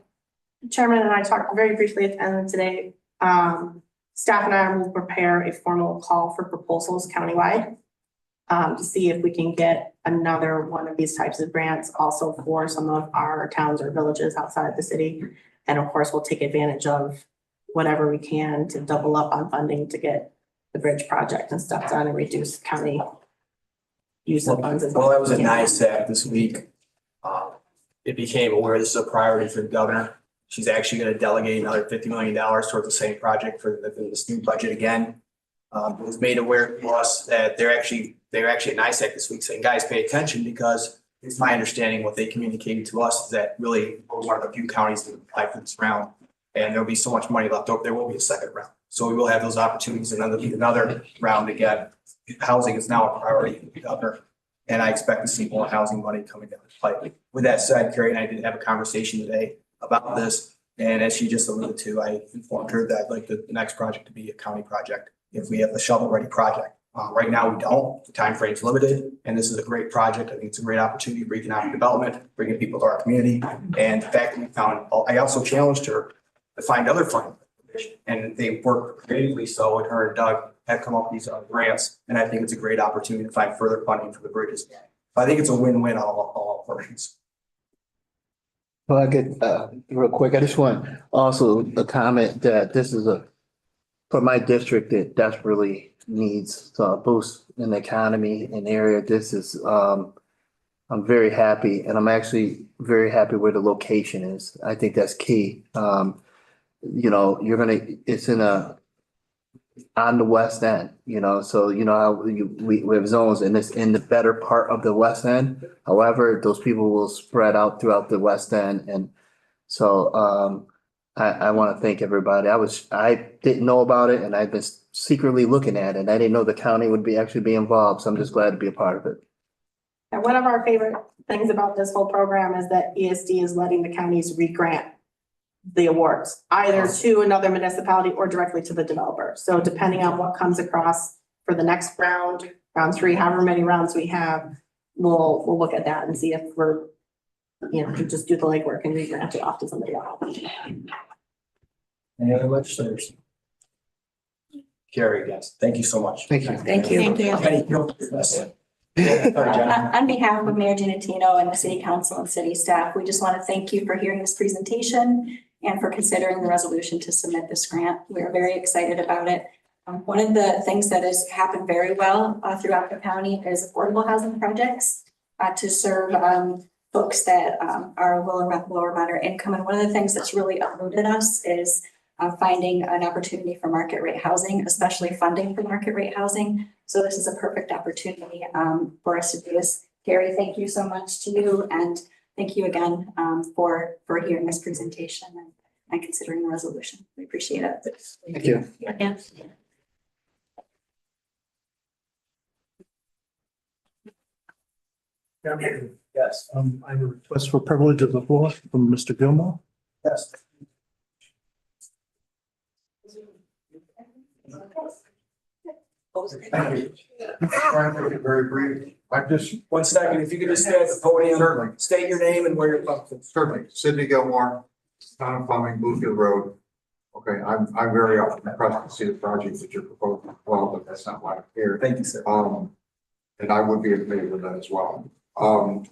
Chairman and I talked very briefly at the end of today. Staff and I will prepare a formal call for proposals countywide to see if we can get another one of these types of grants also for some of our towns or villages outside the city. And of course, we'll take advantage of whatever we can to double up on funding to get the bridge project and stuff done and reduce county use of funds. Well, that was a nice act this week. It became aware this is a priority for the governor. She's actually going to delegate another $50 million towards the same project for this new budget again. It was made aware to us that they're actually a nice act this week saying, guys, pay attention, because it's my understanding what they communicated to us is that really we're one of the few counties that apply for this round. And there'll be so much money left over. There will be a second round. So we will have those opportunities, and then there'll be another round again. Housing is now a priority for the governor, and I expect to see more housing money coming down the pipe. With that said, Carrie and I did have a conversation today about this. And as she just alluded to, I informed her that I'd like the next project to be a county project if we have a shovel-ready project. Right now, we don't. The timeframe is limited, and this is a great project. I think it's a great opportunity for economic development, bringing people to our community. And the fact that we found, I also challenged her to find other funding, and they worked creatively. So, and her and Doug have come up with these other grants, and I think it's a great opportunity to find further funding for the bridges. I think it's a win-win on all portions. Well, I get, real quick, I just want also a comment that this is for my district that desperately needs a boost in the economy and area. This is, I'm very happy, and I'm actually very happy where the location is. I think that's key. It's on the west end, so how we have zones, and it's in the better part of the west end. However, those people will spread out throughout the west end. And so I want to thank everybody. I didn't know about it and I've been secretly looking at it. I didn't know the county would actually be involved, so I'm just glad to be a part of it. And one of our favorite things about this whole program is that ESD is letting the counties re-grant the awards, either to another municipality or directly to the developer. So depending on what comes across for the next round 3, however many rounds we have, we'll look at that and see if we're, to just do the legwork and re-grant it off to somebody else. Any other legislators? Carrie, yes. Thank you so much. Thank you. Thank you. Any- Sorry, Jenna. On behalf of Mayor Genatino and the city council and city staff, we just want to thank you for hearing this presentation and for considering the resolution to submit this grant. We are very excited about it. One of the things that has happened very well throughout the county is affordable housing projects to serve folks that are lower moderate income. And one of the things that's really eluded us is finding an opportunity for market rate housing, especially funding for market rate housing. So this is a perfect opportunity for us to do this. Carrie, thank you so much to you, and thank you again for hearing this presentation and considering the resolution. We appreciate it. Thank you. Yeah. Yes, I have a request for privilege of the floor from Mr. Gilmore. yes. Thank you. Try and make it very brief. I just, 1 second, if you could just stay at the podium. Certainly. State your name and where you're from. certainly, Sidney Gilmore, Town of Fleming, Bluefield Road. Okay, I'm very impressed to see the project that you're proposing. Well, but that's not why I'm here. Thank you, sir. And I would be in favor of that as well. I'm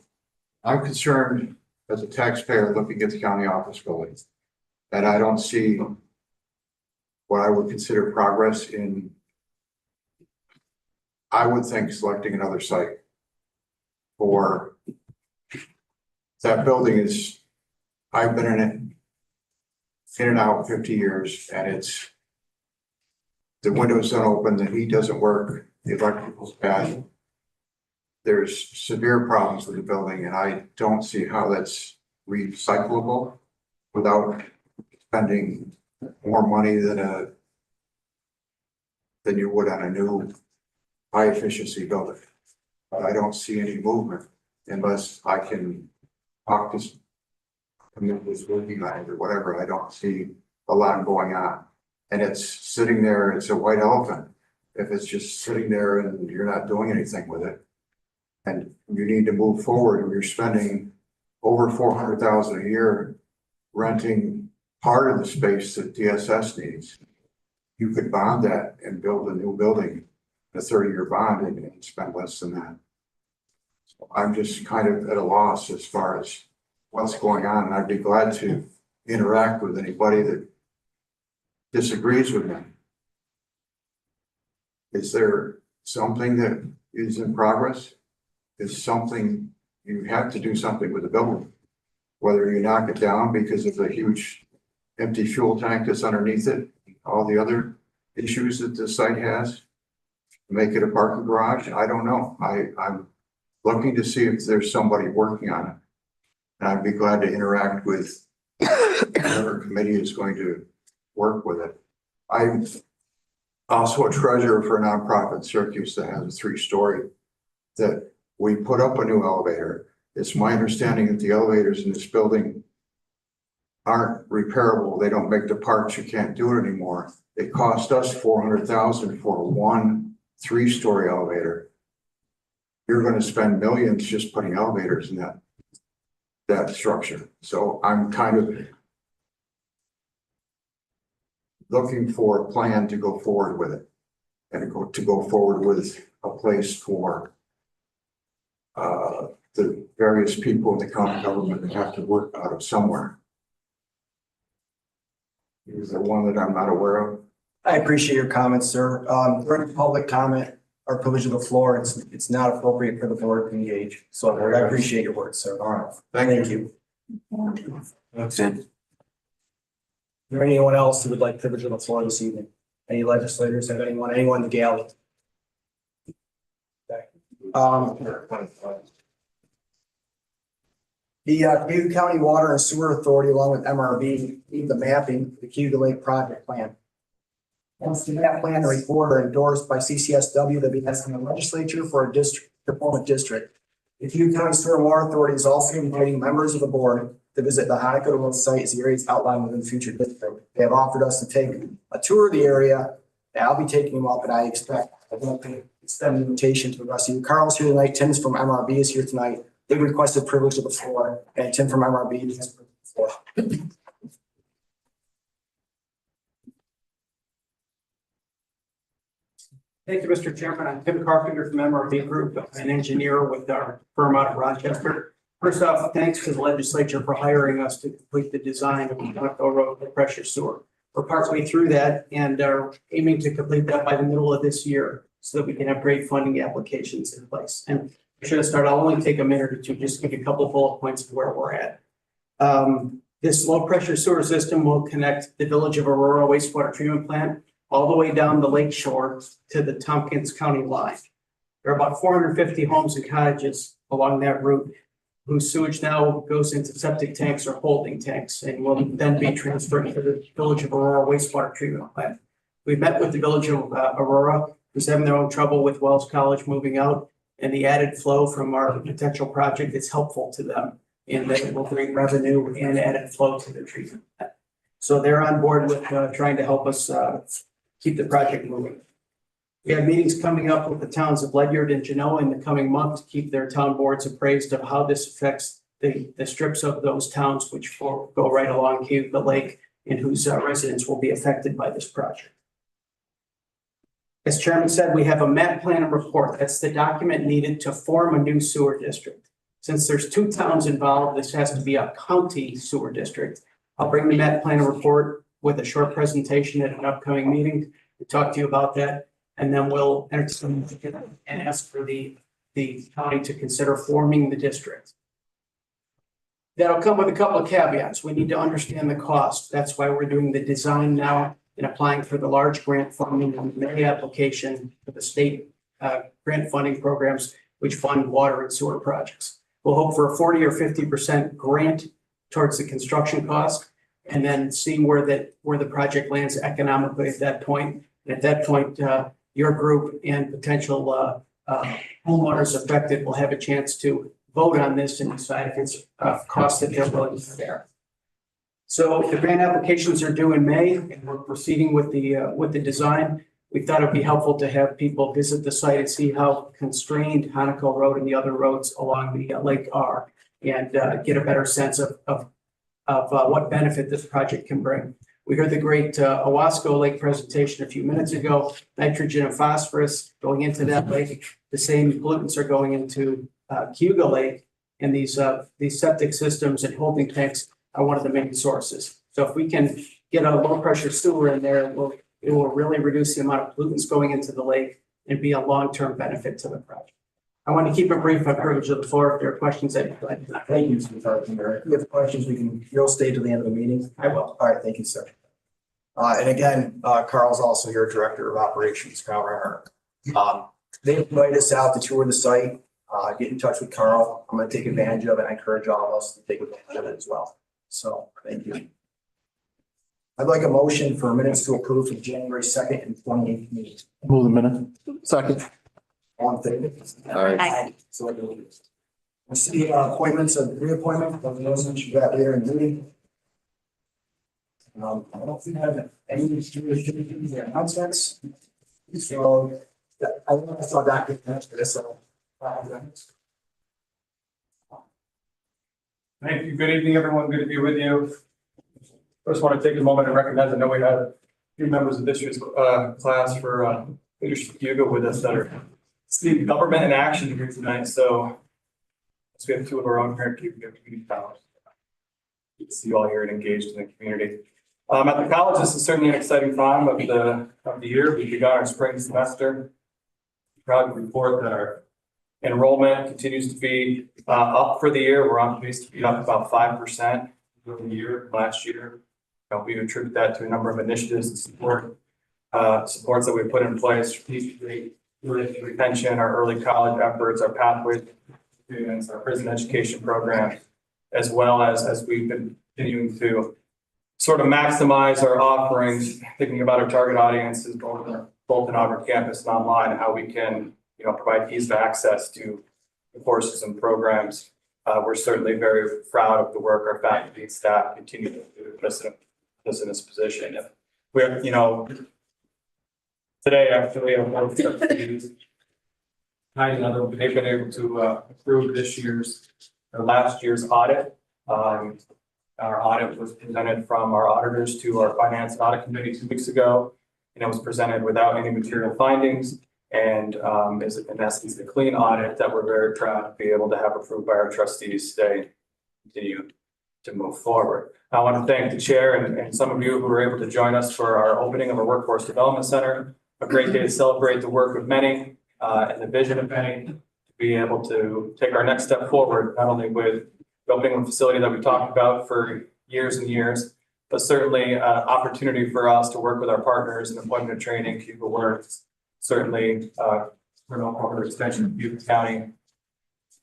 concerned as a taxpayer looking at the county office building, that I don't see what I would consider progress in, I would think, selecting another site for that building. Is, I've been in it in and out 50 years, and it's, the windows don't open, the heat doesn't work, the electrical's bad. There's severe problems with the building, and I don't see how that's recyclable without spending more money than you would on a new high efficiency building. But I don't see any movement unless I can talk to communities working on it or whatever. I don't see a lot going on. And it's sitting there, it's a white elephant. If it's just sitting there and you're not doing anything with it, and you need to move forward, and you're spending over $400,000 a year renting part of the space that DSS needs, you could bond that and build a new building, a 30-year bond, and spend less than that. So I'm just kind of at a loss as far as what's going on, and I'd be glad to interact with anybody that disagrees with me. Is there something that is in progress? Is something, you have to do something with the building, whether you knock it down because of the huge empty fuel tank that's underneath it, all the other issues that the site has, make it a parking garage. I don't know. I'm looking to see if there's somebody working on it. And I'd be glad to interact with whatever committee is going to work with it. I'm also a treasurer for a nonprofit in Syracuse that has a 3-story that we put up a new elevator. It's my understanding that the elevators in this building aren't repairable. They don't make the parts. You can't do it anymore. It cost us $400,000 for one 3-story elevator. You're going to spend millions just putting elevators in that structure. So I'm kind of looking for a plan to go forward with it, and to go forward with a place for the various people in the county government that have to work out of somewhere. Is there one that I'm not aware of? I appreciate your comments, sir. During public comment or privilege of the floor, it's not appropriate for the board to engage. So I appreciate your words, sir. All right. Thank you. That's it. Is there anyone else who would like privilege of the floor this evening? Any legislators, have anyone in the galley? Okay. The Cayuga County Water and Sewer Authority, along with MRB, need the mapping for the Cayuga Lake project plan. Once the map plan and report are endorsed by CCSW, they'll be asking the legislature for a district, to form a district. The Cayuga County Sewer and Water Authority is also inviting members of the board to visit the Hanukkah Road site as the area is outlined within the future district. They have offered us to take a tour of the area, and I'll be taking them up, and I expect, I want to extend an invitation to the rest of you. Carl's here tonight, Tim's from MRB is here tonight. They requested privilege of the floor, and Tim from MRB has privilege of the floor. Thank you, Mr. Chairman. I'm Tim Carpenter from MRB Group, an engineer with our firm out of Rochester. First off, thanks to the legislature for hiring us to complete the design of the Hanukkah Road low pressure sewer. We're partway through that and are aiming to complete that by the middle of this year so that we can have great funding applications in place. And I should have started, I'll only take a minute or two, just to give you a couple of bullet points of where we're at. This low pressure sewer system will connect the village of Aurora wastewater treatment plant all the way down the lake shore to the Tompkins County line. There are about 450 homes and cottages along that route whose sewage now goes into septic tanks or holding tanks and will then be transferred to the village of Aurora wastewater treatment plant. We've met with the village of Aurora, who's having their own trouble with Wells College moving out, and the added flow from our potential project is helpful to them in that it will bring revenue and added flow to the treatment plant. So they're on board with trying to help us keep the project moving. We have meetings coming up with the towns of Ledyard and Genoa in the coming month to keep their town boards appraised of how this affects the strips of those towns which go right along Cayuga Lake and whose residents will be affected by this project. As Chairman said, we have a map plan and report. That's the document needed to form a new sewer district. Since there's 2 towns involved, this has to be a county sewer district. I'll bring the map plan and report with a short presentation at an upcoming meeting to talk to you about that. And then we'll entertain and ask for the county to consider forming the district. That'll come with a couple of caveats. We need to understand the cost. That's why we're doing the design now and applying for the large grant funding and May application for the state grant funding programs, which fund water and sewer projects. We'll hope for a 40 or 50% grant towards the construction cost, and then see where the project lands economically at that point. And at that point, your group and potential homeowners affected will have a chance to vote on this and decide if it's a cost that they're willing to bear. So the grant applications are due in May, and we're proceeding with the design. We thought it'd be helpful to have people visit the site and see how constrained Hanukkah Road and the other roads along the lake are, and get a better sense of what benefit this project can bring. We heard the great Owasco Lake presentation a few minutes ago. Nitrogen and phosphorus going into that lake. The same pollutants are going into Cayuga Lake, and these septic systems and holding tanks are one of the main sources. So if we can get a low pressure sewer in there, it will really reduce the amount of pollutants going into the lake and be a long-term benefit to the project. I want to keep it brief. I'm privileged of the floor. If there are questions, I'd be glad to. Thank you, Mr. Carpenter. If you have questions, you'll stay to the end of the meeting. I will. All right, thank you, sir. And again, Carl's also your Director of Operations, Carl Reinhardt. They invited us out to tour the site, get in touch with Carl. I'm going to take advantage of it. I encourage all of us to take advantage of it as well. So, thank you. I'd like a motion for minutes to approve for January 2nd and 28th meeting. Move the minute. Second. All in favor? All right. Aye. So I see appointments of reappointment of those that you got there in the meeting. I don't think I have any announcements. So I saw Dr. for this. Thank you. Good evening, everyone. Good to be with you. First, want to take a moment and recognize, I know we had a few members of this year's class for Leadership Cayuga with us that are seeing government in action here tonight. So we have 2 of our own here at Cayuga Community College. Good to see you all here and engaged in the community. At the college, this is certainly an exciting time of the year. We've begun our spring semester. Proud to report that our enrollment continues to be up for the year. We're on pace to be up about 5% for the year last year. We attribute that to a number of initiatives and supports that we put in place, strategically, retention, our early college efforts, our pathways students, our prison education program, as well as we've been continuing to sort of maximize our offerings, thinking about our target audiences, both in Auburn campus and online, and how we can, provide ease of access to the courses and programs. We're certainly very proud of the work our faculty and staff continue to do to put us in this position. We're, today actually, they've been able to approve last year's audit. Our audit was presented from our auditors to our finance and audit committee 2 weeks ago, and it was presented without any material findings, and is in essence a clean audit that we're very proud to be able to have approved by our trustees today. Continue to move forward. I want to thank the chair and some of you who were able to join us for our opening of our Workforce Development Center. A great day to celebrate the work of many and the vision of many, to be able to take our next step forward, not only with the opening of a facility that we talked about for years and years, but certainly an opportunity for us to work with our partners in employment and training, Cayuga Works, certainly Remote Corporate Extension of Butte County,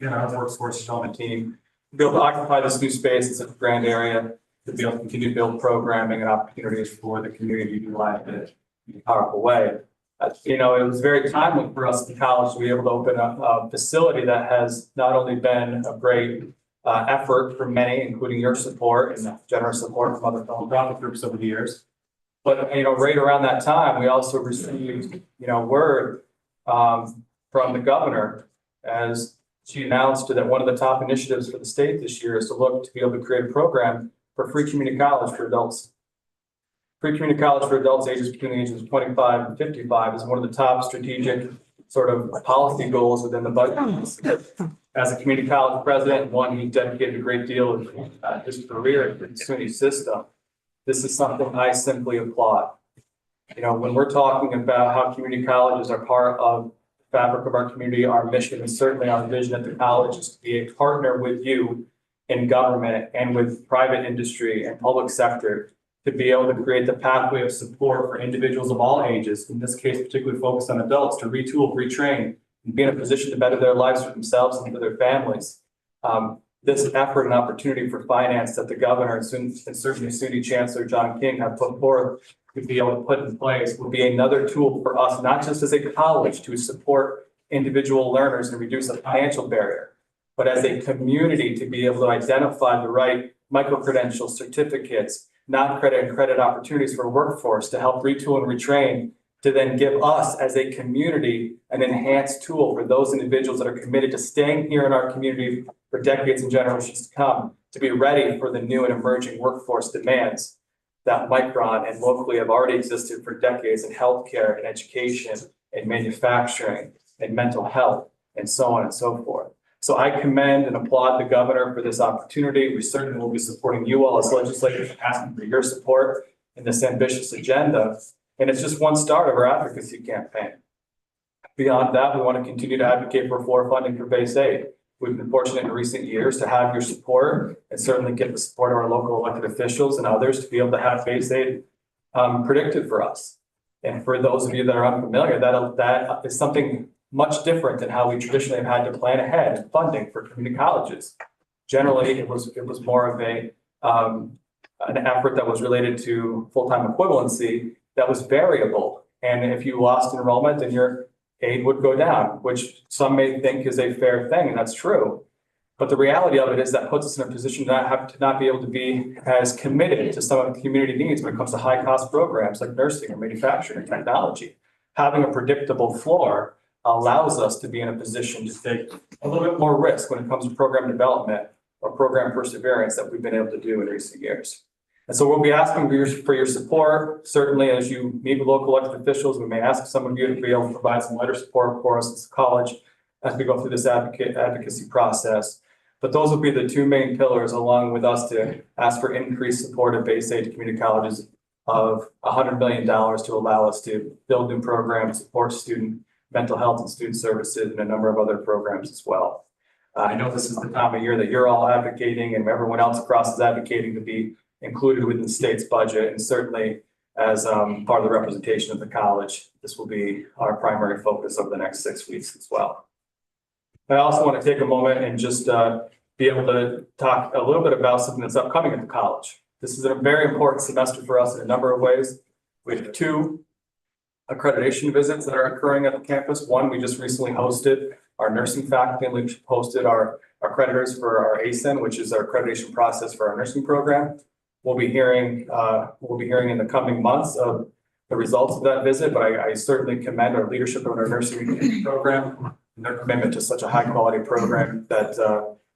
and our workforce development team, to be able to occupy this new space in such a grand area, to be able to continue to build programming and opportunities for the community to utilize it in a powerful way. It was very timely for us in college to be able to open up a facility that has not only been a great effort for many, including your support and generous support from other philanthropic groups over the years. But, right around that time, we also received, word from the governor as she announced that one of the top initiatives for the state this year is to look to be able to create a program for free community college for adults. Free community college for adults ages between the ages of 25 and 55 is one of the top strategic sort of policy goals within the budget. As a community college president, one he dedicated a great deal of his career to the SUNY system. This is something I simply applaud. When we're talking about how community colleges are part of the fabric of our community, our mission and certainly our vision at the college is to be a partner with you in government and with private industry and public sector to be able to create the pathway of support for individuals of all ages, in this case, particularly focused on adults, to retool, retrain, and be in a position to better their lives for themselves and for their families. This effort and opportunity for finance that the governor and certainly SUNY Chancellor John King have put forth to be able to put in place will be another tool for us, not just as a college to support individual learners and reduce the financial barrier, but as a community to be able to identify the right micro-credentials, certificates, non-credit and credit opportunities for a workforce to help retool and retrain, to then give us as a community an enhanced tool for those individuals that are committed to staying here in our community for decades and generations to come, to be ready for the new and emerging workforce demands that Micron and locally have already existed for decades in healthcare and education and manufacturing and mental health and so on and so forth. So I commend and applaud the governor for this opportunity. We certainly will be supporting you all as legislators, asking for your support in this ambitious agenda. And it's just one start of our advocacy campaign. Beyond that, we want to continue to advocate for floor funding for base aid. We've been fortunate in recent years to have your support and certainly get the support of our local elected officials and others to be able to have base aid predicted for us. And for those of you that are unfamiliar, that is something much different than how we traditionally have had to plan ahead in funding for community colleges. Generally, it was more of an effort that was related to full-time equivalency that was variable. And if you lost enrollment, then your aid would go down, which some may think is a fair thing, and that's true. But the reality of it is that puts us in a position to not be able to be as committed to some of the community needs when it comes to high-cost programs like nursing or manufacturing or technology. Having a predictable floor allows us to be in a position to take a little bit more risk when it comes to program development or program perseverance that we've been able to do in recent years. And so we'll be asking for your support. Certainly, as you meet with local elected officials, we may ask some of you to be able to provide some letter support for us as a college as we go through this advocacy process. But those will be the two main pillars, along with us to ask for increased support of base aid to community colleges of $100 million to allow us to build new programs, support student mental health and student services, and a number of other programs as well. I know this is the time of year that you're all advocating and everyone else across is advocating to be included within the state's budget, and certainly as part of the representation of the college, this will be our primary focus over the next 6 weeks as well. I also want to take a moment and just be able to talk a little bit about something that's upcoming at the college. This is a very important semester for us in a number of ways. We have 2 accreditation visits that are occurring at the campus. One, we just recently hosted our nursing faculty, and we've hosted our accreditors for our ASIN, which is our accreditation process for our nursing program. We'll be hearing in the coming months of the results of that visit, but I certainly commend our leadership of our nursing program and their commitment to such a high quality program that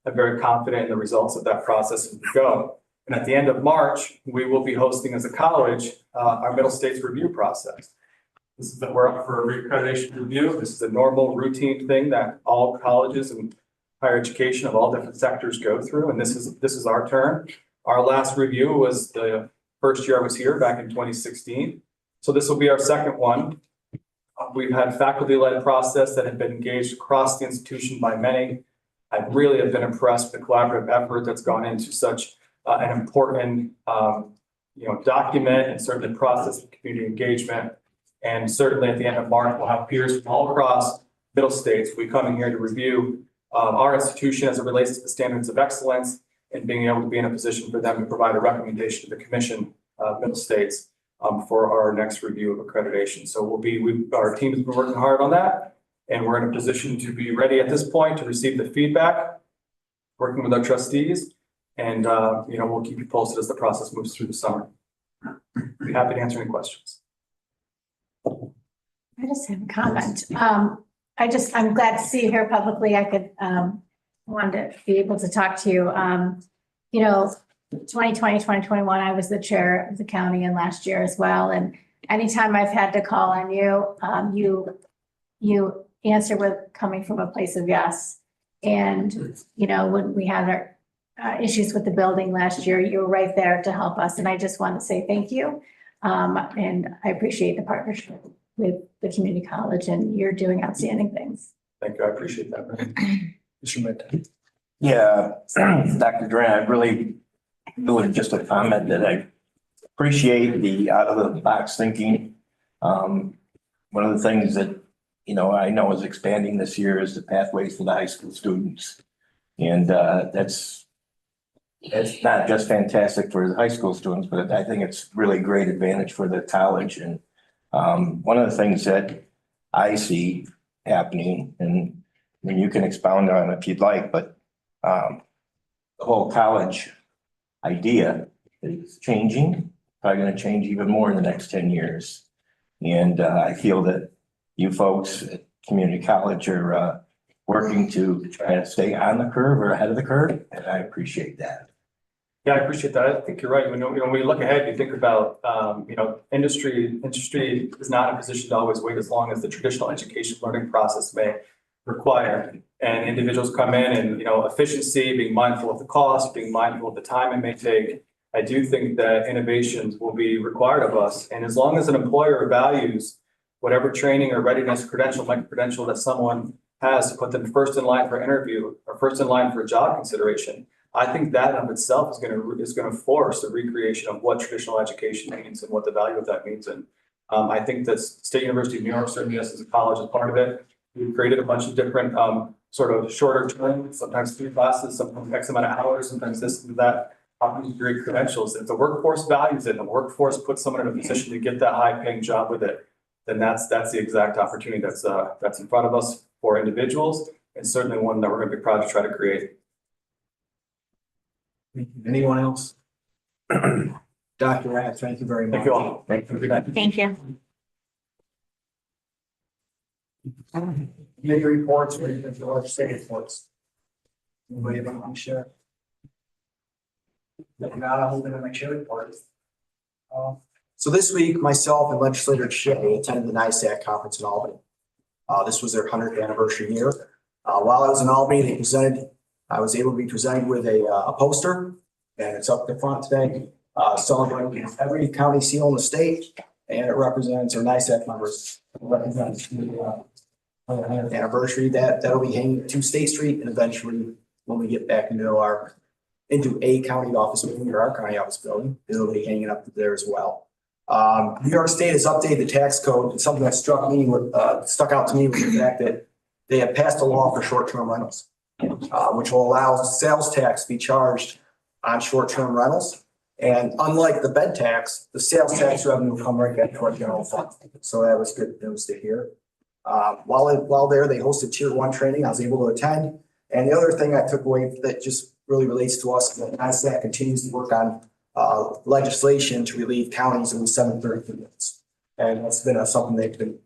I'm very confident in the results of that process as we go. And at the end of March, we will be hosting as a college our Middle States review process. This is that we're up for a reaccreditation review. This is a normal routine thing that all colleges and higher education of all different sectors go through, and this is our turn. Our last review was the first year I was here back in 2016. So this will be our second one. We've had faculty-led process that have been engaged across the institution by many. I really have been impressed with the collaborative effort that's gone into such an important document, and certainly process of community engagement. And certainly at the end of March, we'll have peers from all across Middle States. We come in here to review our institution as it relates to the standards of excellence, and being able to be in a position for them to provide a recommendation to the Commission of Middle States for our next review of accreditation. So our team has been working hard on that, and we're in a position to be ready at this point to receive the feedback, working with our trustees, and we'll keep you posted as the process moves through the summer. Be happy to answer any questions. I just have a comment. I'm glad to see you here publicly. I could, wanted to be able to talk to you. 2020, 2021, I was the chair of the county, and last year as well. And anytime I've had to call on you, you answer with coming from a place of yes. And, when we had our issues with the building last year, you were right there to help us. And I just want to say thank you. And I appreciate the partnership with the community college, and you're doing outstanding things. Thank you. I appreciate that. Mr. Minton. Yeah, Dr. Duran, I really doing just a comment that I appreciate the out of the box thinking. One of the things that, I know is expanding this year is the pathways for the high school students. And it's not just fantastic for the high school students, but I think it's really great advantage for the college. And one of the things that I see happening, and you can expound on it if you'd like, but the whole college idea is changing, probably going to change even more in the next 10 years. And I feel that you folks at community college are working to try to stay on the curve or ahead of the curve, and I appreciate that. Yeah, I appreciate that. I think you're right. When we look ahead, you think about, industry is not in a position to always wait as long as the traditional education learning process may require. And individuals come in and, efficiency, being mindful of the cost, being mindful of the time it may take. I do think that innovations will be required of us. And as long as an employer values whatever training or readiness credential that someone has to put them first in line for interview or first in line for a job consideration, I think that in of itself is going to force a recreation of what traditional education means and what the value of that means. And I think that State University of New York, certainly us as a college, is part of it. We've created a bunch of different sort of shorter term, sometimes 3 classes, sometimes X amount of hours, sometimes this and that, great credentials. If the workforce values it and the workforce puts someone in a position to get that high paying job with it, then that's the exact opportunity that's in front of us for individuals, and certainly one that we're going to be proud to try to create. Anyone else? Dr. Rath, thank you very much. Thank you all. Thank you. Thank you. Committee reports or even the legislative reports. Anybody have anything to share? If not, I'll move into my chair report. So this week, myself and Legislator Shea attended the NISAC conference in Albany. This was their 100th anniversary year. While I was in Albany, I was able to be presented with a poster, and it's up the front today, celebrating every county seal in the state, and it represents our NISAC members. It represents the 100th anniversary. That'll be hanging at 2 State Street, and eventually, when we get back into a county office building or our county office building, it'll be hanging up there as well. New York State has updated the tax code, and something that stuck out to me was the fact that they have passed a law for short-term rentals. which will allow sales tax to be charged on short-term rentals. And unlike the bed tax, the sales tax revenue will come right back to our general fund. So that was good news to hear. While there, they hosted tier 1 training. I was able to attend. And the other thing I took away that just really relates to us is that NISAC continues to work on legislation to relieve counties of the 730 units. And that's been something they've been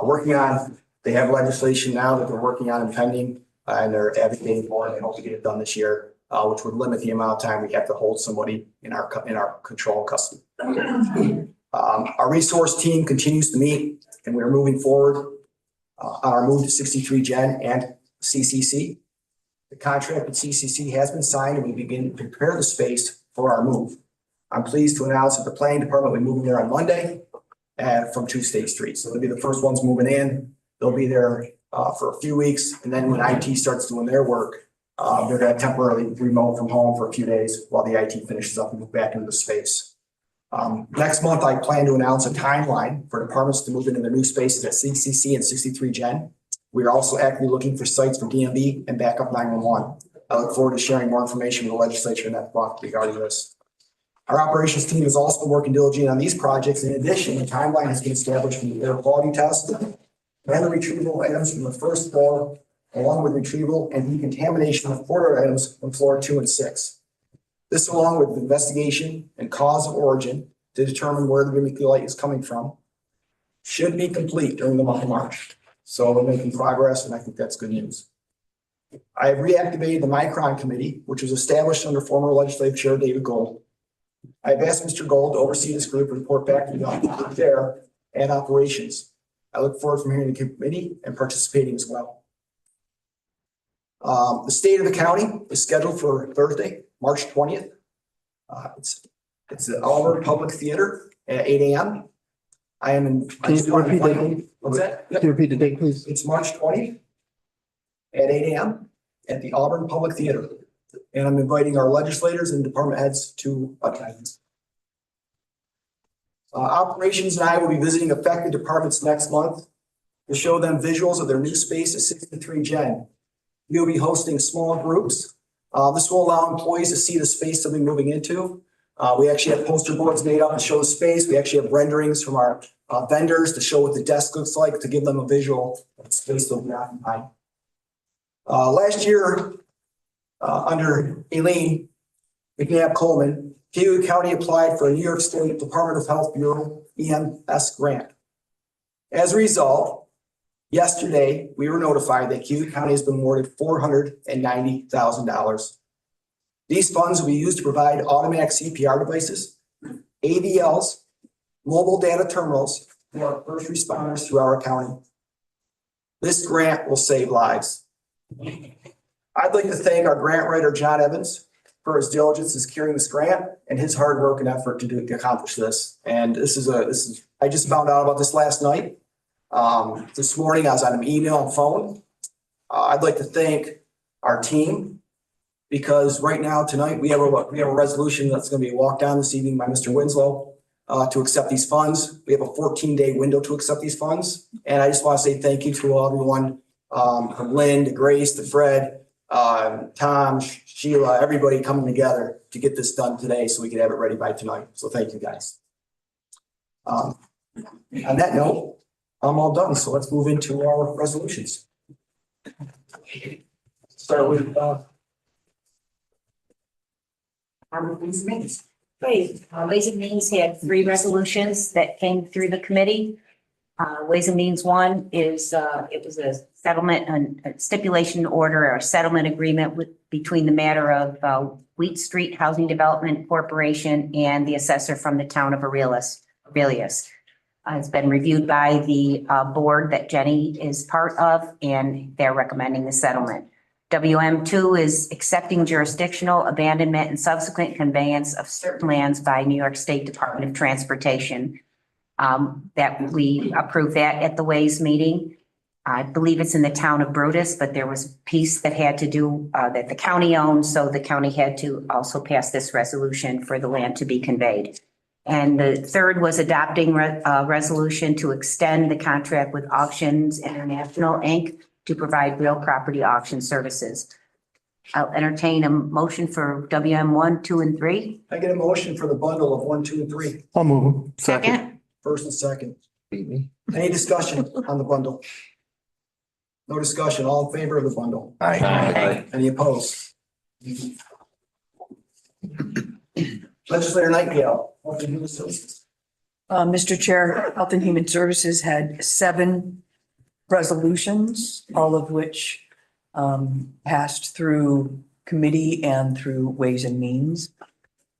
working on. They have legislation now that they're working on and pending, and they're advocating for, and they hope to get it done this year, which would limit the amount of time we have to hold somebody in our control custody. Our resource team continues to meet, and we're moving forward on our move to 63 Gen and CCC. The contract with CCC has been signed, and we begin to prepare the space for our move. I'm pleased to announce that the planning department will be moving there on Monday from 2 State Street. So they'll be the first ones moving in. They'll be there for a few weeks, and then when IT starts doing their work, they're going to temporarily remote from home for a few days while the IT finishes up and move back into the space. Next month, I plan to announce a timeline for departments to move into their new spaces at CCC and 63 Gen. We are also actively looking for sites for DMV and backup 911. I look forward to sharing more information with the legislature next month regarding this. Our operations team is also working diligently on these projects. In addition, the timeline has been established for the air quality test and the retrieval of items from the first floor, along with retrieval and decontamination of corridor items from floor 2 and 6. This, along with investigation and cause of origin to determine where the vermiculite is coming from, should be complete during the month of March. So we're making progress, and I think that's good news. I have reactivated the Micron Committee, which was established under former Legislative Chair David Gold. I have asked Mr. Gold to oversee this group and report back to the chair and operations. I look forward from hearing the committee and participating as well. The state of the county is scheduled for Thursday, March 20th. It's at Auburn Public Theater at 8 a.m. Can you repeat the date? What's that? Can you repeat the date, please? It's March 20th at 8 a.m. at the Auburn Public Theater. And I'm inviting our legislators and department heads to attend. Operations and I will be visiting affected departments next month to show them visuals of their new space at 63 Gen. We'll be hosting small groups. This will allow employees to see the space they'll be moving into. We actually have poster boards made up to show the space. We actually have renderings from our vendors to show what the desk looks like, to give them a visual of the space they'll be occupying. Last year, under Aileen McNabb Coleman, Cayuga County applied for a New York State Department of Health Bureau EMS grant. As a result, yesterday, we were notified that Cayuga County has been awarded $490,000. These funds will be used to provide automatic CPR devices, ADLs, mobile data terminals for our first responders throughout our county. This grant will save lives. I'd like to thank our grant writer, John Evans, for his diligence in securing this grant and his hard work and effort to accomplish this. And I just found out about this last night. This morning, I was on an email and phone. I'd like to thank our team, because right now, tonight, we have a resolution that's going to be walked down this evening by Mr. Winslow to accept these funds. We have a 14-day window to accept these funds. And I just want to say thank you to everyone, from Lynn to Grace to Fred, Tom, Sheila, everybody coming together to get this done today so we can have it ready by tonight. So thank you, guys. On that note, I'm all done. So let's move into our resolutions. Start with Ways and Means. Great. Ways and Means had 3 resolutions that came through the committee. Ways and Means 1 is, it was a settlement and a stipulation order or a settlement agreement between the matter of Wheat Street Housing Development Corporation and the assessor from the town of Aurelius. It's been reviewed by the board that Jenny is part of, and they're recommending the settlement. WM2 is accepting jurisdictional abandonment and subsequent conveyance of certain lands by New York State Department of Transportation. That we approved that at the Ways meeting. I believe it's in the town of Brutus, but there was a piece that had to do that the county owned, so the county had to also pass this resolution for the land to be conveyed. And the third was adopting a resolution to extend the contract with Auctions International, Inc. to provide real property auction services. I'll entertain a motion for WM 1, 2, and 3. I get a motion for the bundle of 1, 2, and 3, I'll move them. Second. first and second. Beat me. Any discussion on the bundle? No discussion, all in favor of the bundle? Aye. Any opposed? Legislator Nightingale, Health and Human Services. Mr. Chair, Health and Human Services had 7 resolutions, all of which passed through committee and through Ways and Means.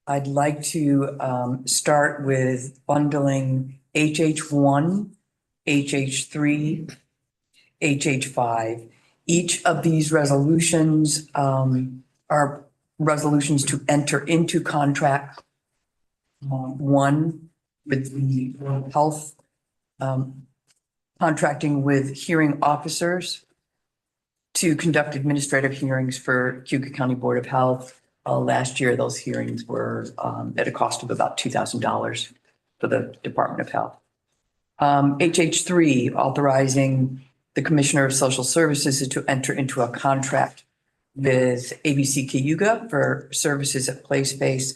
I'd like to start with bundling HH1, HH3, HH5. Each of these resolutions are resolutions to enter into contract. One with the health, contracting with hearing officers to conduct administrative hearings for Cayuga County Board of Health. Last year, those hearings were at a cost of about $2,000 for the Department of Health. HH3, authorizing the Commissioner of Social Services to enter into a contract with ABC Cayuga for services at play space.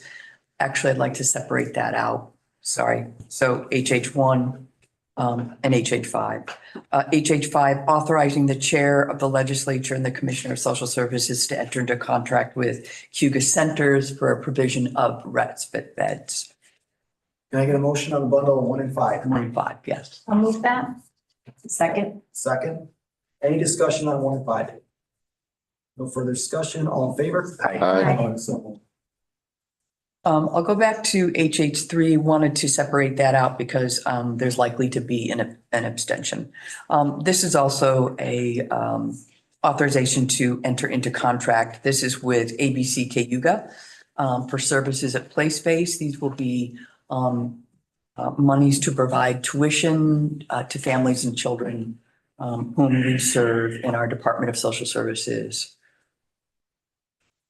Actually, I'd like to separate that out. Sorry. So HH1 and HH5. HH5, authorizing the chair of the legislature and the Commissioner of Social Services to enter into a contract with Cayuga Centers for a provision of respite beds. Can I get a motion on the bundle of 1 and 5? 1 and 5, yes. I'll move that. Second. Second. Any discussion on 1 and 5? No further discussion, all in favor? Aye. So, I'll go back to HH3, wanted to separate that out because there's likely to be an abstention. This is also a authorization to enter into contract. This is with ABC Cayuga for services at play space. These will be monies to provide tuition to families and children whom we serve in our Department of Social Services.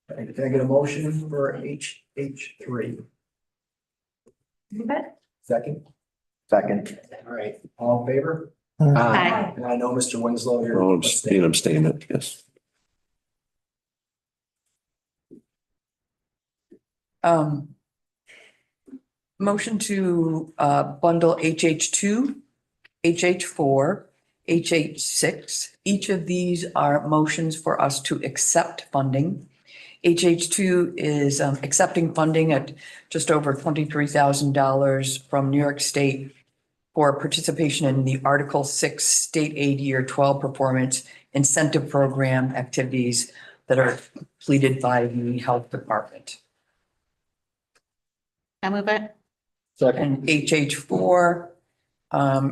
Can I get a motion for HH3? Move it. Second. Second. All right, all in favor? Aye. And I know Mr. Winslow, you're. Oh, abstain, yes. Motion to bundle HH2, HH4, HH6. Each of these are motions for us to accept funding. HH2 is accepting funding at just over $23,000 from New York State for participation in the Article 6 State Aid Year 12 Performance Incentive Program activities that are completed by the Health Department. I move it. And HH4,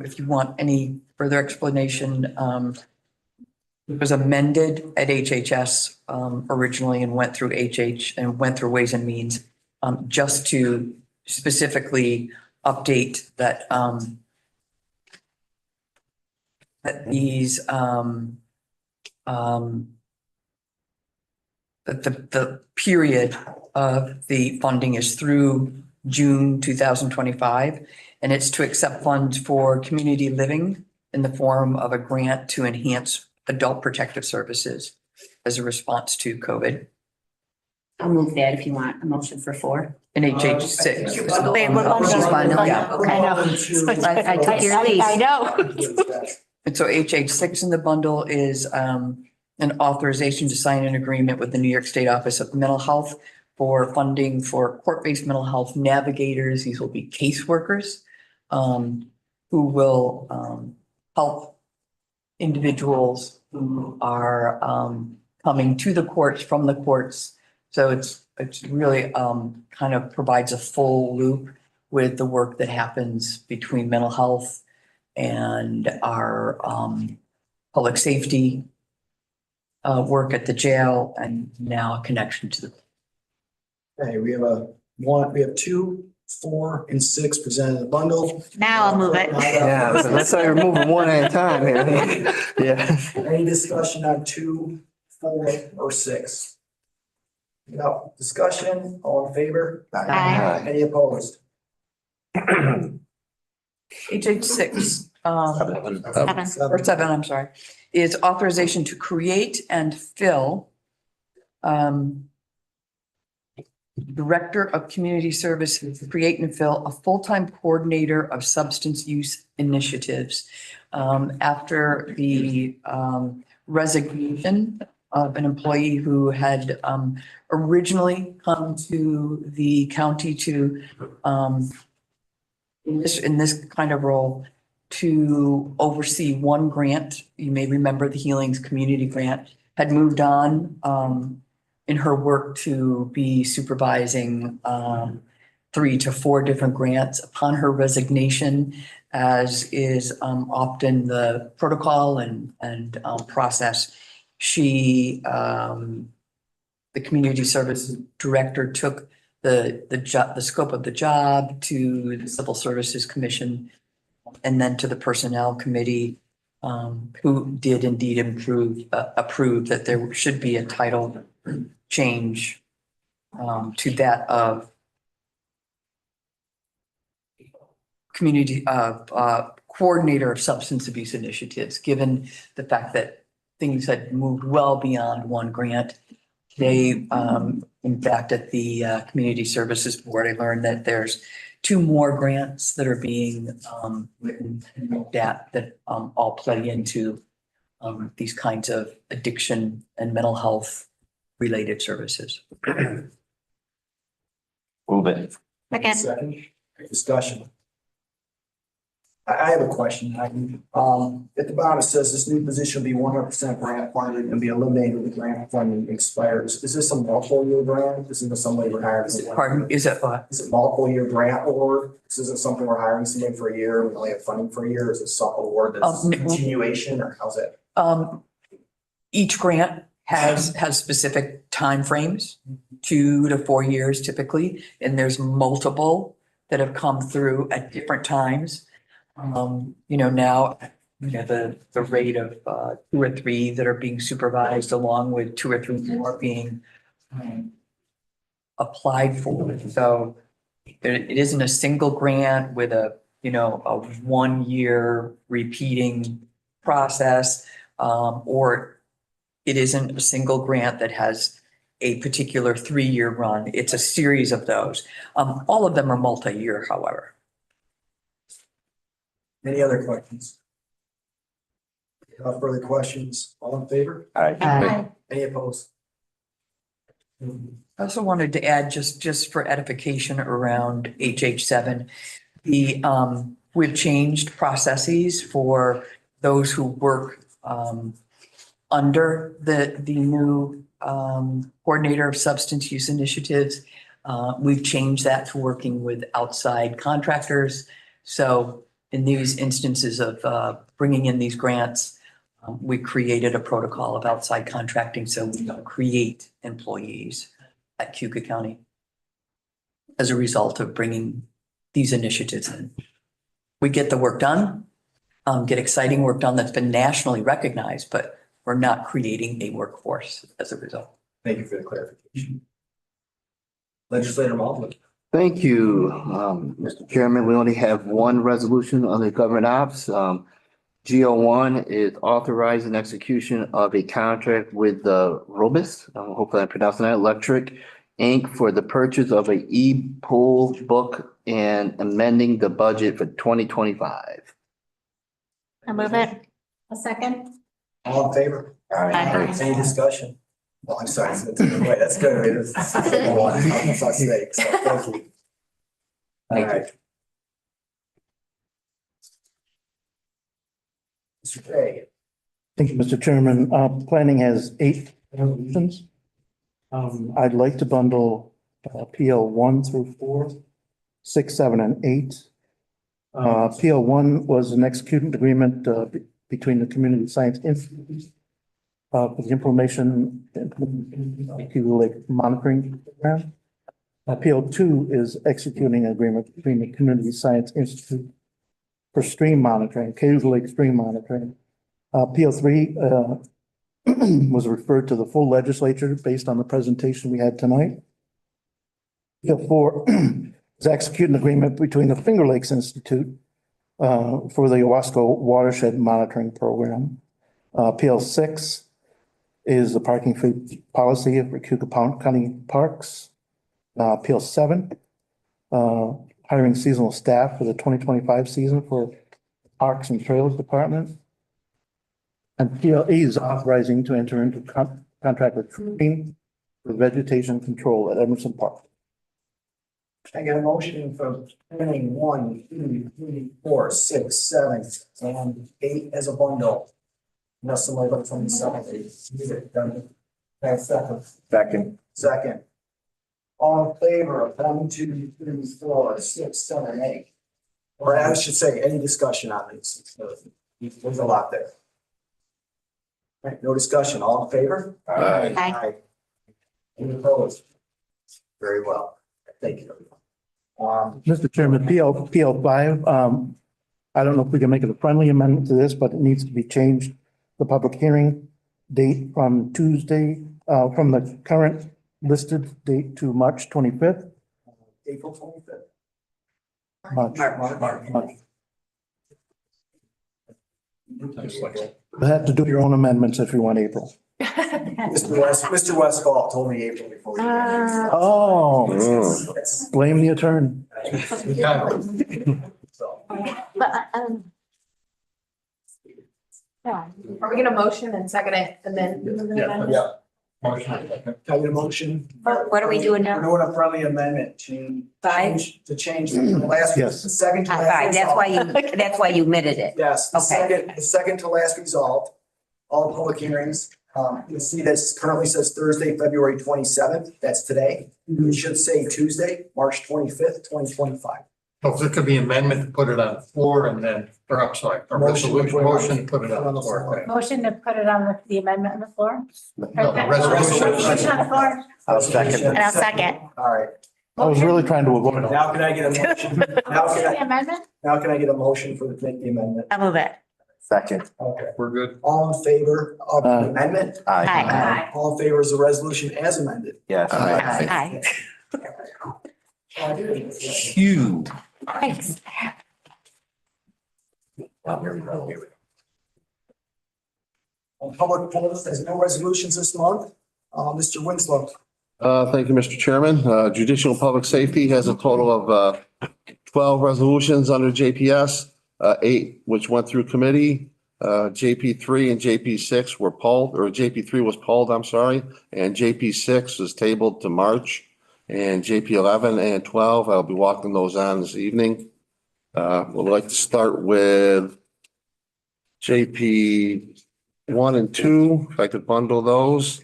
if you want any further explanation, it was amended at HHS originally and went through HH and went through Ways and Means just to specifically update that that these that the period of the funding is through June 2025, and it's to accept funds for community living in the form of a grant to enhance adult protective services as a response to COVID. I'll move that if you want a motion for 4. And HH6. Wait, what bundle? She's bundling. Yeah. Okay. I know. I took your lead. I know. And so HH6 in the bundle is an authorization to sign an agreement with the New York State Office of Mental Health for funding for court-based mental health navigators. These will be caseworkers who will help individuals who are coming to the courts from the courts. So it's really kind of provides a full loop with the work that happens between mental health and our public safety work at the jail, and now a connection to the. Okay, we have 2, 4, and 6 presented in the bundle. Now I'll move it. Yeah, so let's say we're moving one at a time here. Yeah. Any discussion on 2, 4, or 6? No discussion, all in favor? Aye. Any opposed? HH6, Seven. or 7, I'm sorry, is authorization to create and fill Director of Community Services, create and fill a full-time coordinator of substance use initiatives. After the resignation of an employee who had originally come to the county to in this kind of role to oversee one grant. You may remember the Healings Community Grant had moved on in her work to be supervising 3 to 4 different grants. Upon her resignation, as is often the protocol and process, she, the community service director, took the scope of the job to the Civil Services Commission and then to the Personnel Committee, who did indeed approve that there should be a title change to that of community coordinator of substance abuse initiatives, given the fact that things had moved well beyond one grant. They, in fact, at the Community Services Board, I learned that there's 2 more grants that are being written and looked at that all play into these kinds of addiction and mental health related services. Move it. Second, discussion. I have a question. At the bottom, it says this new position will be 100% grant funded and be eliminated when the grant funding expires. Is this a multiple year grant? This isn't somebody we're hiring? Pardon, is it Is it multiple year grant award? This isn't something we're hiring somebody for a year and we only have funding for a year? Is it some award that's continuation or how's that? each grant has specific timeframes, 2 to 4 years typically, and there's multiple that have come through at different times. Now, the rate of 2 or 3 that are being supervised along with 2 or 3 more being applied for. So it isn't a single grant with a 1-year repeating process, or it isn't a single grant that has a particular 3-year run. It's a series of those. All of them are multi-year, however. Any other questions? Further questions? All in favor? Aye. Any opposed? I also wanted to add, just for edification around HH7, we've changed processes for those who work under the new coordinator of substance use initiatives. We've changed that to working with outside contractors. So in these instances of bringing in these grants, we created a protocol of outside contracting so we don't create employees at Cayuga County as a result of bringing these initiatives in. We get the work done, get exciting work done that's been nationally recognized, but we're not creating a workforce as a result. Thank you for the clarification. Legislator Malden. Thank you, Mr. Chairman. We only have one resolution under government ops. GO1 is authorizing execution of a contract with the Robus, hopefully I'm pronouncing that, Electric Inc. for the purchase of a e-poll book and amending the budget for 2025. I move it. A second? All in favor? Aye. Any discussion? Oh, I'm sorry. That's good. It's not snake, so thank you. Thank you. Mr. Kay. Thank you, Mr. Chairman. Planning has 8 resolutions. I'd like to bundle PL 1 through 4, 6, 7, and 8. PL 1 was an executing agreement between the Community Science Institute for the implementation Cayuga Lake monitoring program. PL 2 is executing an agreement between the Community Science Institute for stream monitoring, Cayuga Lake stream monitoring. PL 3 was referred to the full legislature based on the presentation we had tonight. PL 4 is executing an agreement between the Finger Lakes Institute for the Owasco watershed monitoring program. PL 6 is the parking fee policy for Cayuga County Parks. Appeal 7, hiring seasonal staff for the 2025 season for Parks and Trails Department. And PL 8 is authorizing to enter into contract with Tree for vegetation control at Emerson Park. I get a motion for planning 1, 2, 3, 4, 6, 7, and 8 as a bundle. Unless somebody looks on the side, they need it done. Next second. Second. All in favor of 1, 2, 3, 4, 6, 7, 8? Or I should say, any discussion on these? There's a lot there. All right, no discussion. All in favor? Aye. Any opposed? Very well. Thank you. Mr. Chairman, PL 5, I don't know if we can make it a friendly amendment to this, but it needs to be changed. The public hearing date from Tuesday, from the current listed date to March 25th. April 25th. March. You have to do your own amendments if you want April. Mr. Westfall told me April before. Oh, blame the attorney. So, Are we gonna motion and second it and then? yeah. Can I get a motion? What are we doing We're now? doing a friendly amendment to 5? change the last, Yes. the second to last. 5, that's why you omitted it. Yes, the Okay. second to last resolved, all public hearings. You'll see this currently says Thursday, February 27th. That's today. It should say Tuesday, March 25th, 2025. So if there could be amendment to put it on the floor and then, or I'm sorry, a Motion to resolution, put it on- motion to put it on the floor. Okay. Motion to put it on the amendment on the floor? No, the resolution. Motion on the floor? I'll second. And I'll second. All right. I was really trying to avoid it. Now can I get a motion? The amendment? Now can I get a motion for the make the amendment? I'll move it. Second. Okay. We're good. All in favor of the amendment? Aye. All in favor of the resolution as amended? Yes. Aye. Huge. Thanks. On public polls, there's no resolutions this month. Mr. Winslow. Thank you, Mr. Chairman. Judicial and Public Safety has a total of 12 resolutions under JPS, 8 which went through committee. JP3 and JP6 were pulled, or JP3 was pulled, I'm sorry, and JP6 was tabled to March. And JP11 and 12, I'll be walking those on this evening. Would like to start with JP1 and 2, if I could bundle those.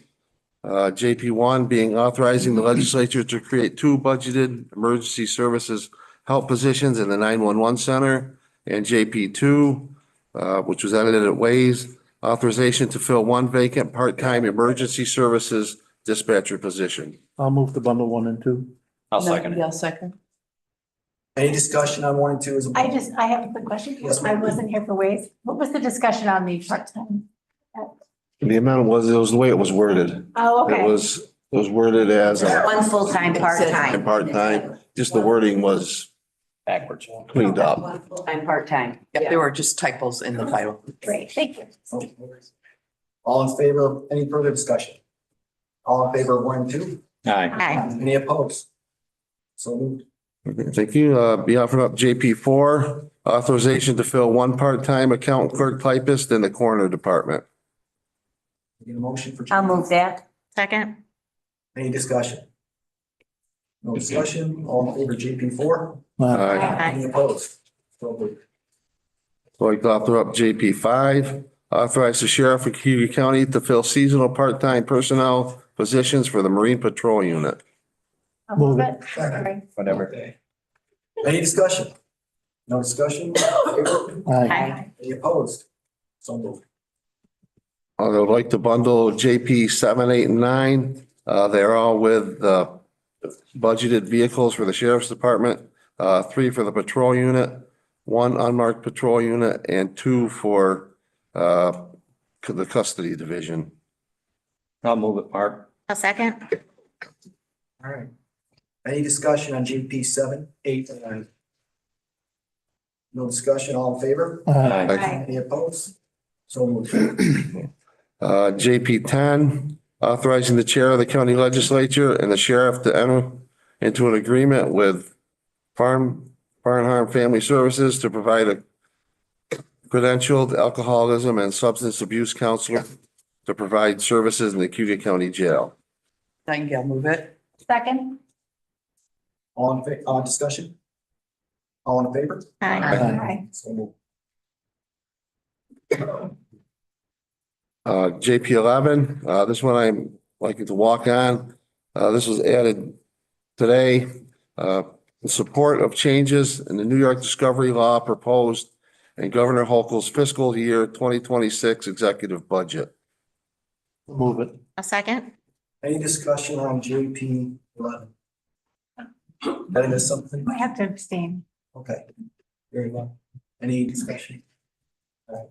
JP1 being authorizing the legislature to create 2 budgeted emergency services help positions in the 911 center. And JP2, which was edited at Ways, authorization to fill 1 vacant part-time emergency services dispatcher position. I'll move to bundle 1 and 2. I'll second. Any discussion on 1 and 2 as a? I have a quick question. Yes, I ma'am. wasn't here for Ways. What was the discussion on the part-time? The amount was, it was the way it was worded. Oh, It okay. was worded as a 1 full-time, part-time. part-time, just the wording was Backwards. cleaned up. 1 full-time, part-time. Yep, there were just typos in the title. Great, thank you. All in favor of any further discussion? All in favor of 1 and 2? Aye. Any opposed? So moved. Okay, thank you. Be offering up JP4, authorization to fill 1 part-time accountant clerk typist in the coroner department. Get a motion for. I'll move that. Second. Any discussion? No discussion, all in favor JP4? Any opposed? So moved. I'd like to offer up JP5, authorize the sheriff of Cayuga County to fill seasonal part-time personnel positions for the Marine Patrol Unit. I'll move Move it. Sorry. Whatever. Okay. Any discussion? No discussion? Aye. Any opposed? So moved. I would like to bundle JP7, 8, and 9. They're all with budgeted vehicles for the sheriff's department, 3 for the patrol unit, 1 unmarked patrol unit, and 2 for the custody division. I'll move it, Mark. A second. All right. Any discussion on JP7, 8, and 9? No discussion, all in favor? Aye. Aye. Any opposed? So moved. JP 10, authorizing the chair of the county legislature and the sheriff to enter into an agreement with Farnham Family Services to provide a credentialed alcoholism and substance abuse counselor to provide services in the Cayuga County Jail. Thank you. I'll move it. Second? Discussion? All in favor? Aye. So moved. JP 11, this one I'm liking to walk on. This was added today, in support of changes in the New York discovery law proposed in Governor Hochul's fiscal year 2026 executive budget. Move it. A second? Any discussion on JP 11? Did I miss something? I have to abstain. Okay, very well. Any discussion? All right.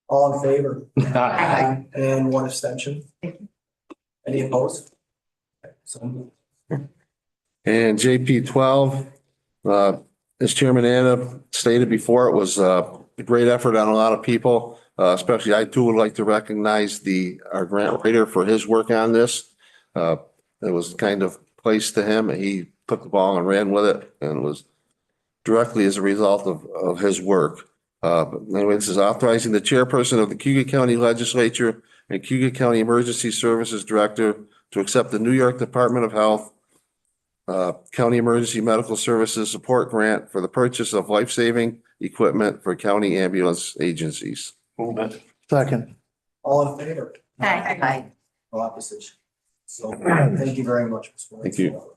All in favor? Aye. And one abstention? Any opposed? Okay, so moved. And JP 12, as Chairman Anna stated before, it was a great effort on a lot of people. Especially I too would like to recognize our grant writer for his work on this. It was kind of placed to him. He took the ball and ran with it and was directly as a result of his work. But anyway, this is authorizing the chairperson of the Cayuga County Legislature and Cayuga County Emergency Services Director to accept the New York Department of Health County Emergency Medical Services Support Grant for the purchase of life-saving equipment for county ambulance agencies. Move it. Second. All in favor? Aye. No opposition. So thank you very much. Mr. Thank you.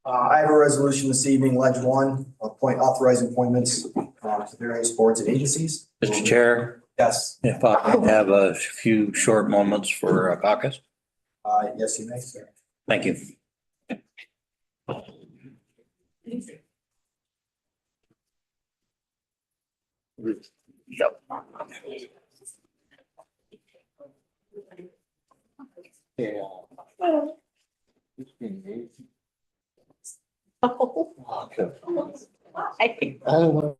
I have a resolution this evening, Ledge 1, authorizing appointments to various boards and agencies. Mr. Chair, Yes, if I could have a few short moments for caucus. yes, you may, sir. Thank you. Yep. I don't know.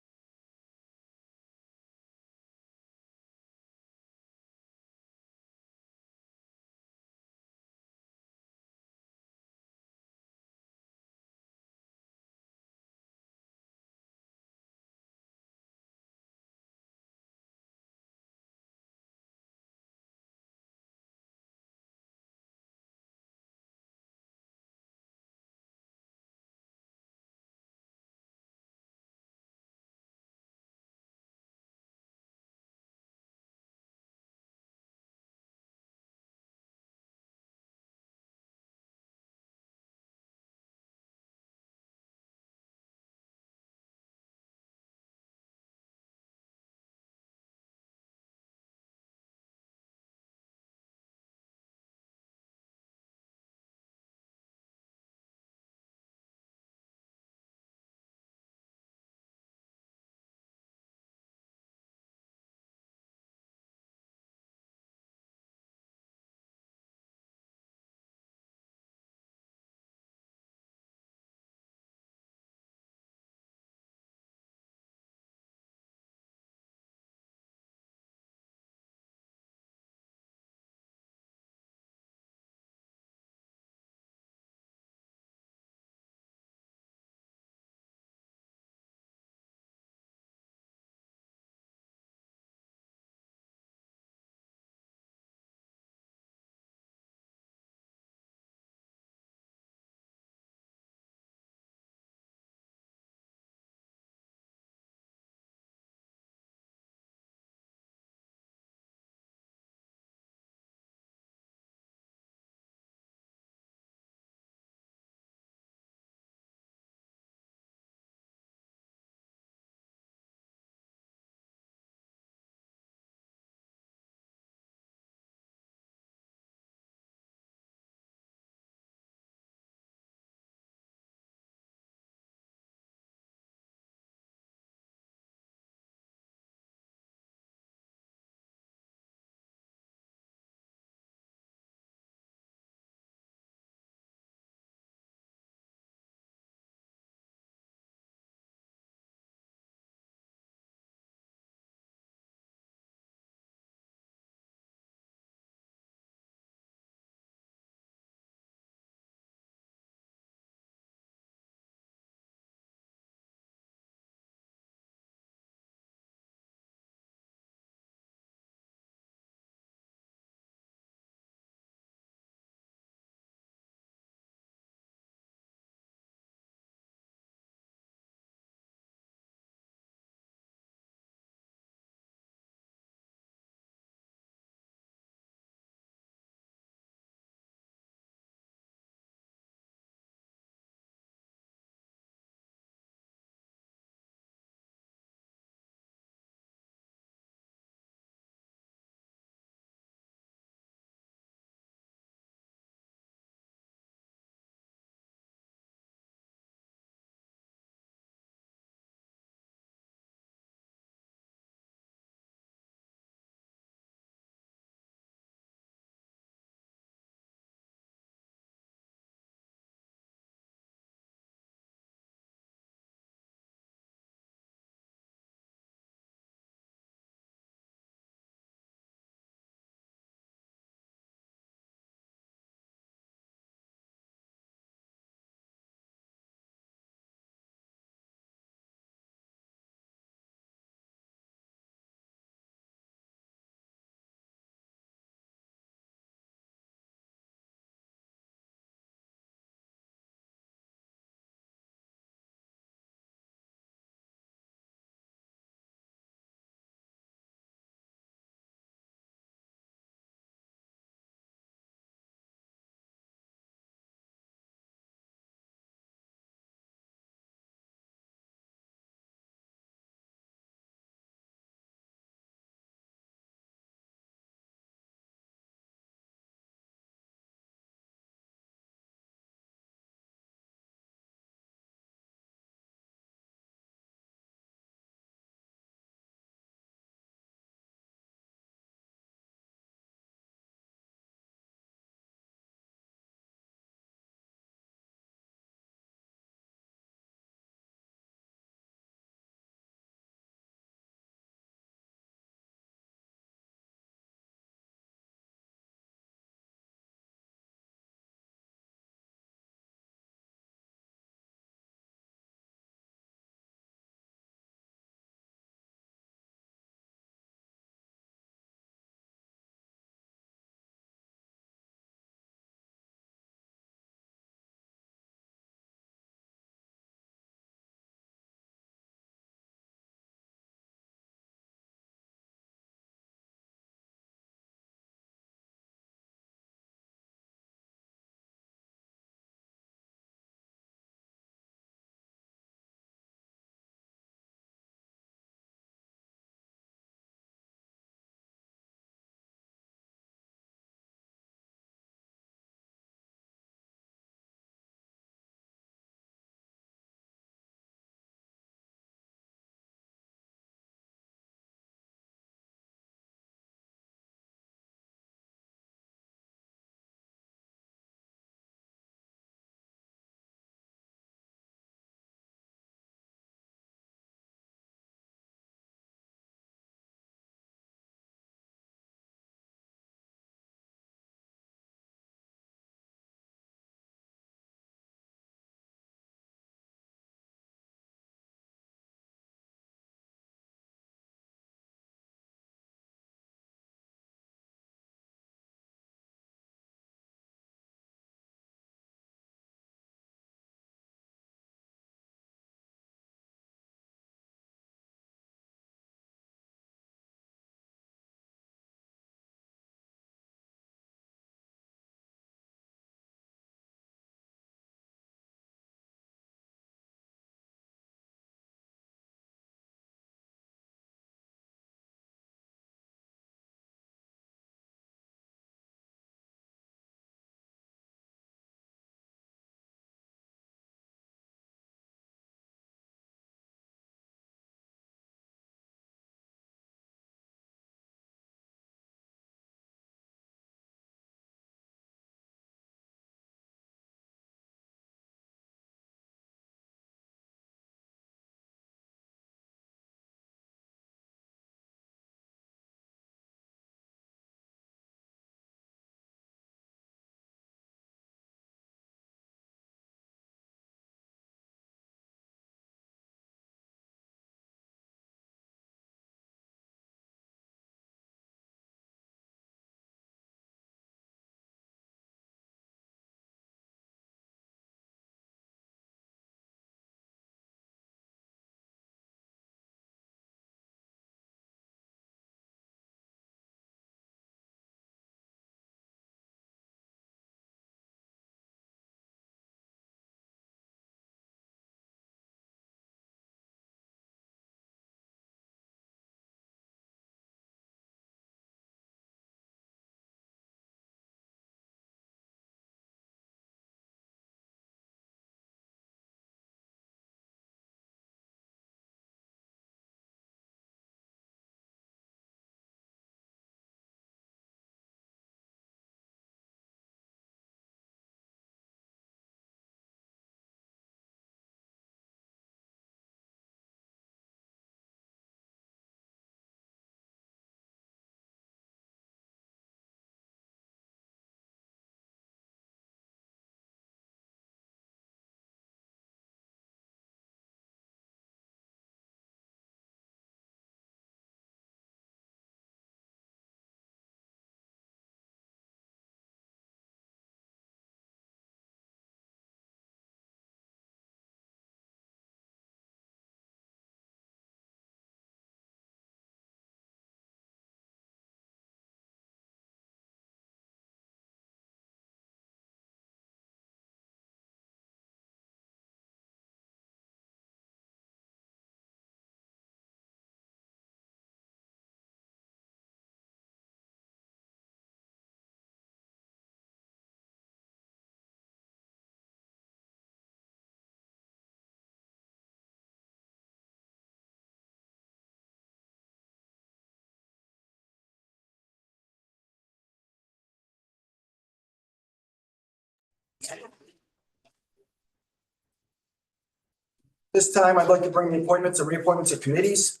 This time, I'd like to bring the appointments and reappointments of committees.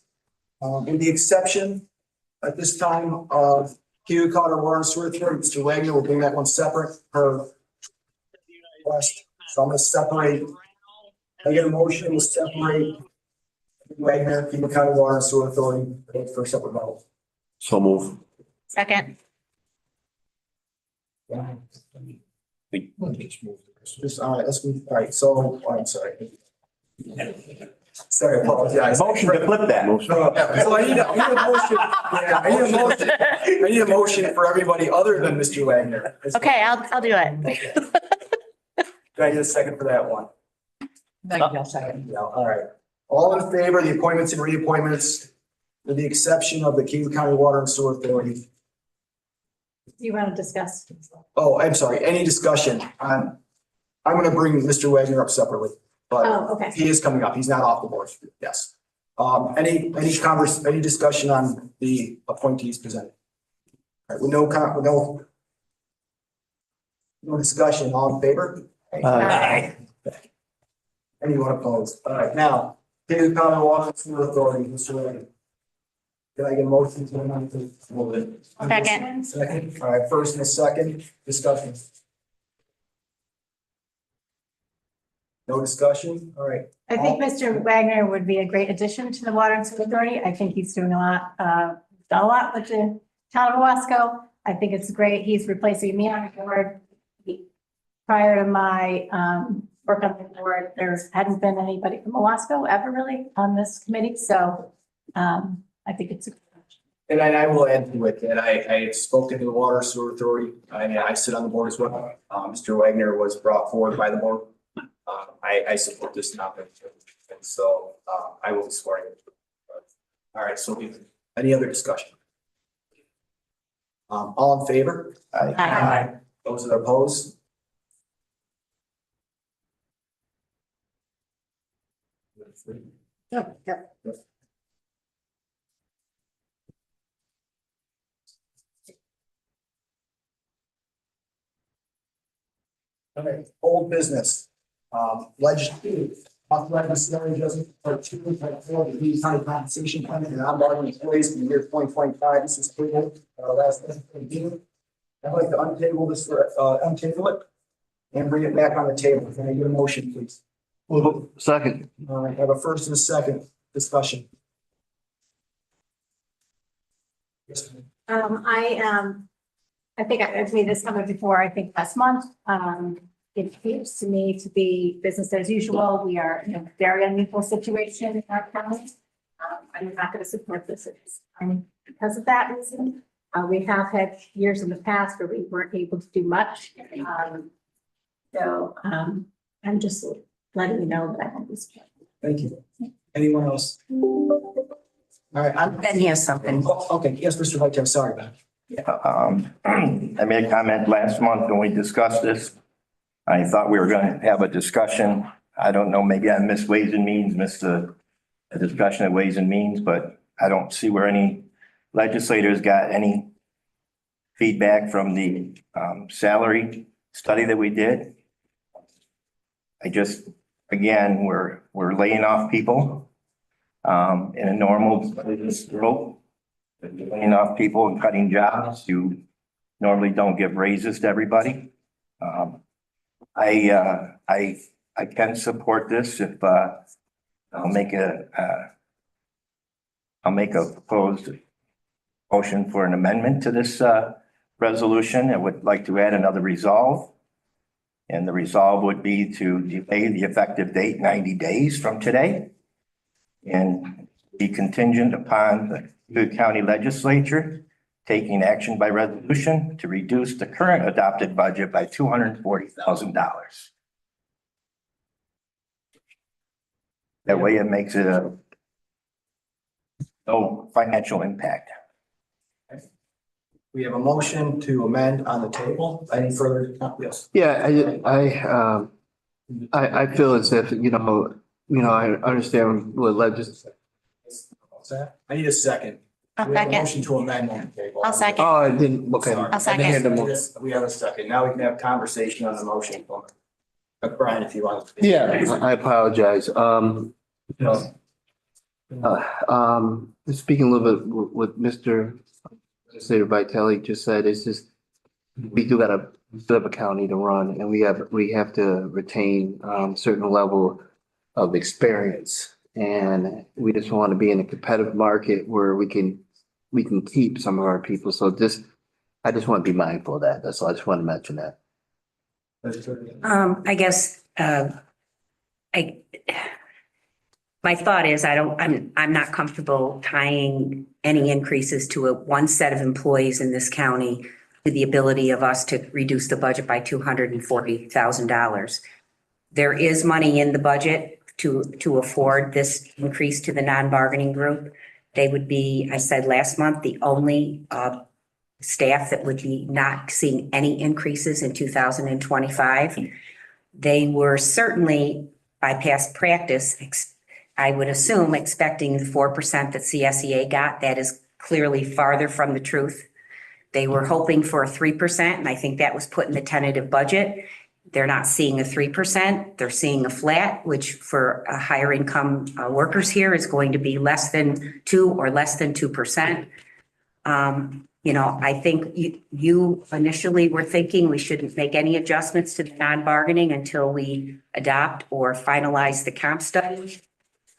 With the exception at this time of Cayuga County Water and Sewer Authority, Mr. Wagner will bring that one separate per request. So I'm going to separate. I get a motion to separate Wagner, Cayuga County Water and Sewer Authority for a separate vote. So move. Second. Just, all right, let's move. All right, so, I'm sorry. Sorry, I apologize. Motion to flip that. So I need a motion. Yeah, I need a motion for everybody other than Mr. Wagner. Okay, I'll do it. Do I get a second for that one? Maggie, I'll second. Yeah, all right. All in favor of the appointments and reappointments, with the exception of the Cayuga County Water and Sewer Authority? Do you want to discuss? Oh, I'm sorry, any discussion on, I'm gonna bring Mr. Wagner up separately, but Oh, okay. he is coming up. He's not off the board. Yes. Any discussion on the appointees presented? All right, with no discussion, all in favor? Aye. Anyone opposed? All right, now, Cayuga County Water and Sewer Authority, Mr. Wagner. Can I get a motion to amend to move it? Second. Second, all right, first and a second, discussion. No discussion, all right. I think Mr. Wagner would be a great addition to the Water and Sewer Authority. I think he's doing a lot, done a lot with the town of Wasco. I think it's great. He's replacing me on the board. Prior to my work on the board, there hadn't been anybody from Wasco ever really on this committee, so I think it's a. And I will add to it that I had spoken to the Water Sewer Authority. I sit on the board as well. Mr. Wagner was brought forward by the board. I support this nomination. And so I will be supporting it. All right, so any other discussion? All in favor? Aye. Those that are opposed? Yep. All right, old business. Legislative, legislative adjustment for 2.4, the Lee County compensation plan and onboarding employees in the year 2025. This is tabled, last meeting. I'd like to untable this, untable it and bring it back on the table. Can I get a motion, please? Second. All right, I have a first and a second discussion. Yes, ma'am. I think I've made this comment before, I think last month. It appears to me to be business as usual. We are in a very unusual situation in our county. I'm not going to support this because of that reason. We have had years in the past where we weren't able to do much. I'm just letting you know that I want this. Thank you. Anyone else? All right, Ben has something. Okay, yes, Mr. White, I'm sorry about it. I made a comment last month when we discussed this. I thought we were going to have a discussion. I don't know, maybe I missed Ways and Means, missed a discussion of Ways and Means, but I don't see where any legislators got any feedback from the salary study that we did. Again, we're laying off people in a normal business world. Laying off people and cutting jobs. You normally don't give raises to everybody. I can support this if I'll make a proposed motion for an amendment to this resolution. I would like to add another resolve. And the resolve would be to delay the effective date 90 days from today and be contingent upon the Cayuga County Legislature taking action by resolution to reduce the current adopted budget by $240,000. That way it makes it no financial impact. We have a motion to amend on the table. Any further? Yes. Yeah, I feel as if, I understand what I need a second. I'll We have a second. motion to amend on the table. I'll second. Oh, I didn't, okay. Sorry. I'll second. We have a second. Now we can have conversation on the motion. Brian, if you want. Yeah, I apologize. Speaking a little bit what Mr. Legislator Vitale just said, it's just, we do got a bit of a county to run and we have to retain certain level of experience. And we just want to be in a competitive market where we can keep some of our people. So I just want to be mindful of that. That's all. I just want to mention that. I guess, my thought is I'm not comfortable tying any increases to one set of employees in this county to the ability of us to reduce the budget by $240,000. There is money in the budget to afford this increase to the non-bargaining group. They would be, I said last month, the only staff that would be not seeing any increases in 2025. They were certainly, by past practice, I would assume, expecting the 4% that CSEA got. That is clearly farther from the truth. They were hoping for a 3%, and I think that was put in the tentative budget. They're not seeing a 3%. They're seeing a flat, which for higher income workers here is going to be less than 2 or less than 2%. I think you initially were thinking we shouldn't make any adjustments to the non-bargaining until we adopt or finalize the comp study.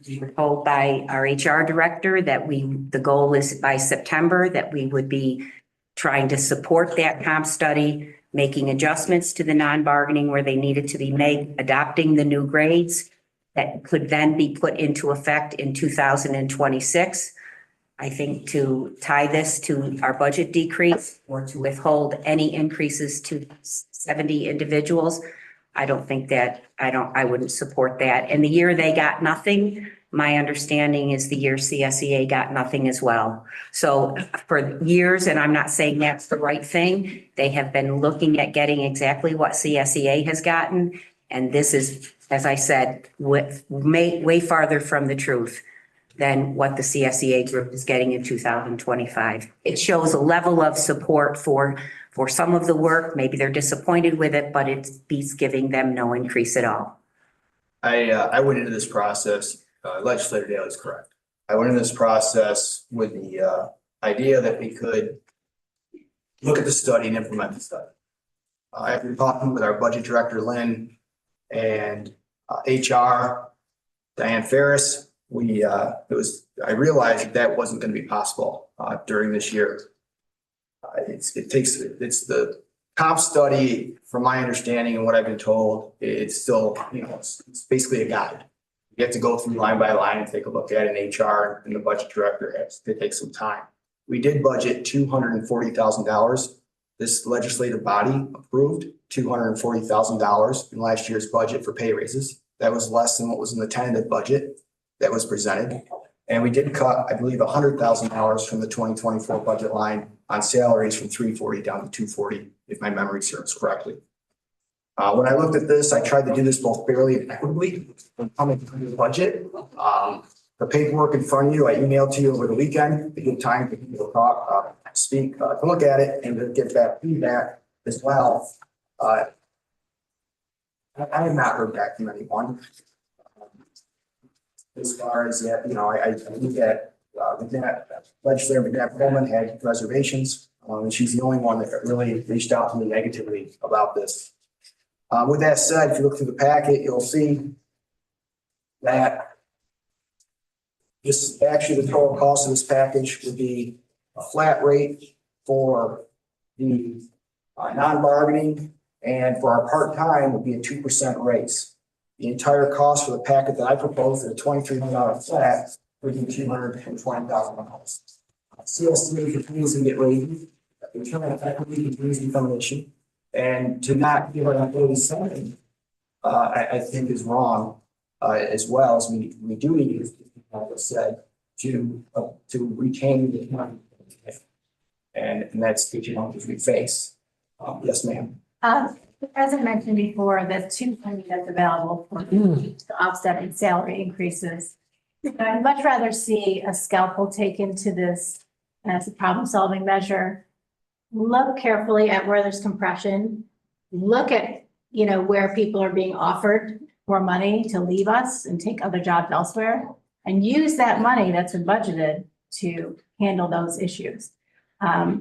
We were told by our HR director that the goal is by September that we would be trying to support that comp study, making adjustments to the non-bargaining where they needed to be made, adopting the new grades that could then be put into effect in 2026. I think to tie this to our budget decrease or to withhold any increases to 70 individuals, I wouldn't support that. And the year they got nothing, my understanding is the year CSEA got nothing as well. So for years, and I'm not saying that's the right thing, they have been looking at getting exactly what CSEA has gotten. And this is, as I said, way farther from the truth than what the CSEA group is getting in 2025. It shows a level of support for some of the work. Maybe they're disappointed with it, but it beats giving them no increase at all. I went into this process, Legislator Daley is correct. I went into this process with the idea that we could look at the study and implement the study. After talking with our budget director, Lynn, and HR, Diane Ferris, I realized that wasn't going to be possible during this year. It's the comp study, from my understanding and what I've been told, it's still, it's basically a guide. You have to go through line by line and take a look at it, and HR and the budget director has to take some time. We did budget $240,000. This legislative body approved $240,000 in last year's budget for pay raises. That was less than what was in the tentative budget that was presented. And we did cut, I believe, $100,000 from the 2024 budget line on salaries from $340 down to $240, if my memory serves correctly. When I looked at this, I tried to do this both fairly and equitably when coming through the budget. The paperwork in front of you, I emailed to you over the weekend to give time for people to talk, speak, to look at it and to get that feedback as well. I have not heard back from anyone. As far as that, I look at Legislator McNabb Coleman had reservations, and she's the only one that really reached out to me negatively about this. With that said, if you look through the packet, you'll see that this actually the total cost of this package would be a flat rate for the non-bargaining, and for our part-time would be a 2% raise. The entire cost for the packet that I proposed at a $2,300 flat would be $220,000. CSTA continues to get raised. The return on equity continues to become an issue. And to not give our employees something, I think is wrong, as well as we do need, like I said, to retain the money. And that's the challenges we face. Yes, ma'am. As I mentioned before, the $200 that's available to offset in salary increases. I'd much rather see a scalpel taken to this as a problem-solving measure. Look carefully at where there's compression. Look at you know, where people are being offered more money to leave us and take other jobs elsewhere and use that money that's been budgeted to handle those issues.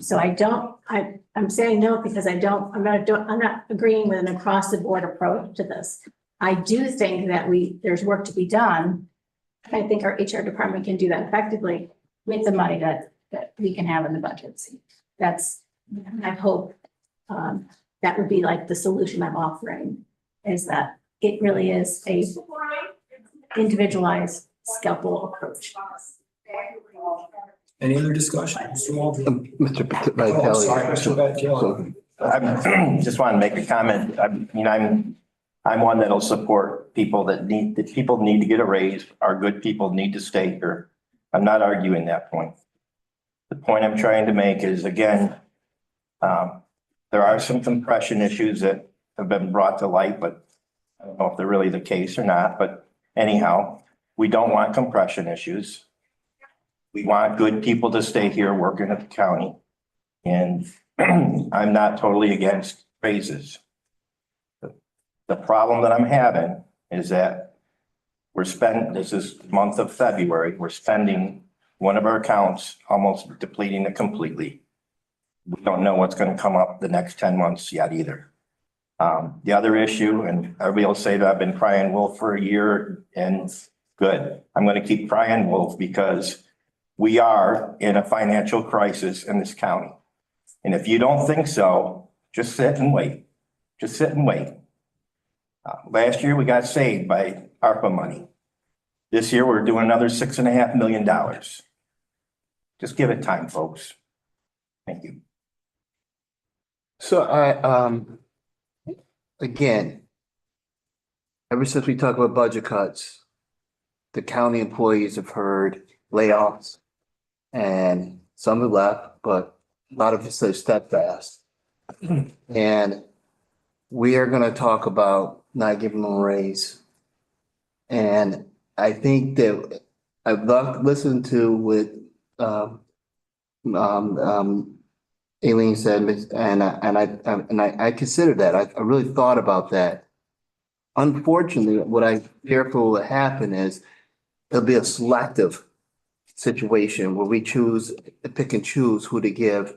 So I'm saying no because I'm not agreeing with an across the board approach to this. I do think that there's work to be done. I think our HR department can do that effectively with the money that we can have in the budgets. That's, I hope, that would be like the solution I'm offering, is that it really is a individualized scalpel approach. Any other discussion? Mr. Oh, sorry, Mr. Vitale. I just want to make a comment. I'm one that'll support people that need to get a raise. Our good people need to stay here. I'm not arguing that point. The point I'm trying to make is, again, there are some compression issues that have been brought to light, but I don't know if they're really the case or not. But anyhow, we don't want compression issues. We want good people to stay here working at the county. And I'm not totally against raises. The problem that I'm having is that this is the month of February, we're spending one of our accounts, almost depleting it completely. We don't know what's going to come up the next 10 months yet either. The other issue, and everybody will say that I've been crying wolf for a year, and good. I'm going to keep crying wolf because we are in a financial crisis in this county. And if you don't think so, just sit and wait. Just sit and wait. Last year, we got saved by ARPA money. This year, we're doing another $6.5 million. Just give it time, folks. Thank you. So again, ever since we talked about budget cuts, the county employees have heard layoffs, and some have left, but a lot of us are steadfast. And we are going to talk about not giving them a raise. And I think that I've listened to what Aileen said, and I considered that. I really thought about that. Unfortunately, what I fearful will happen is there'll be a selective situation where we pick and choose who to give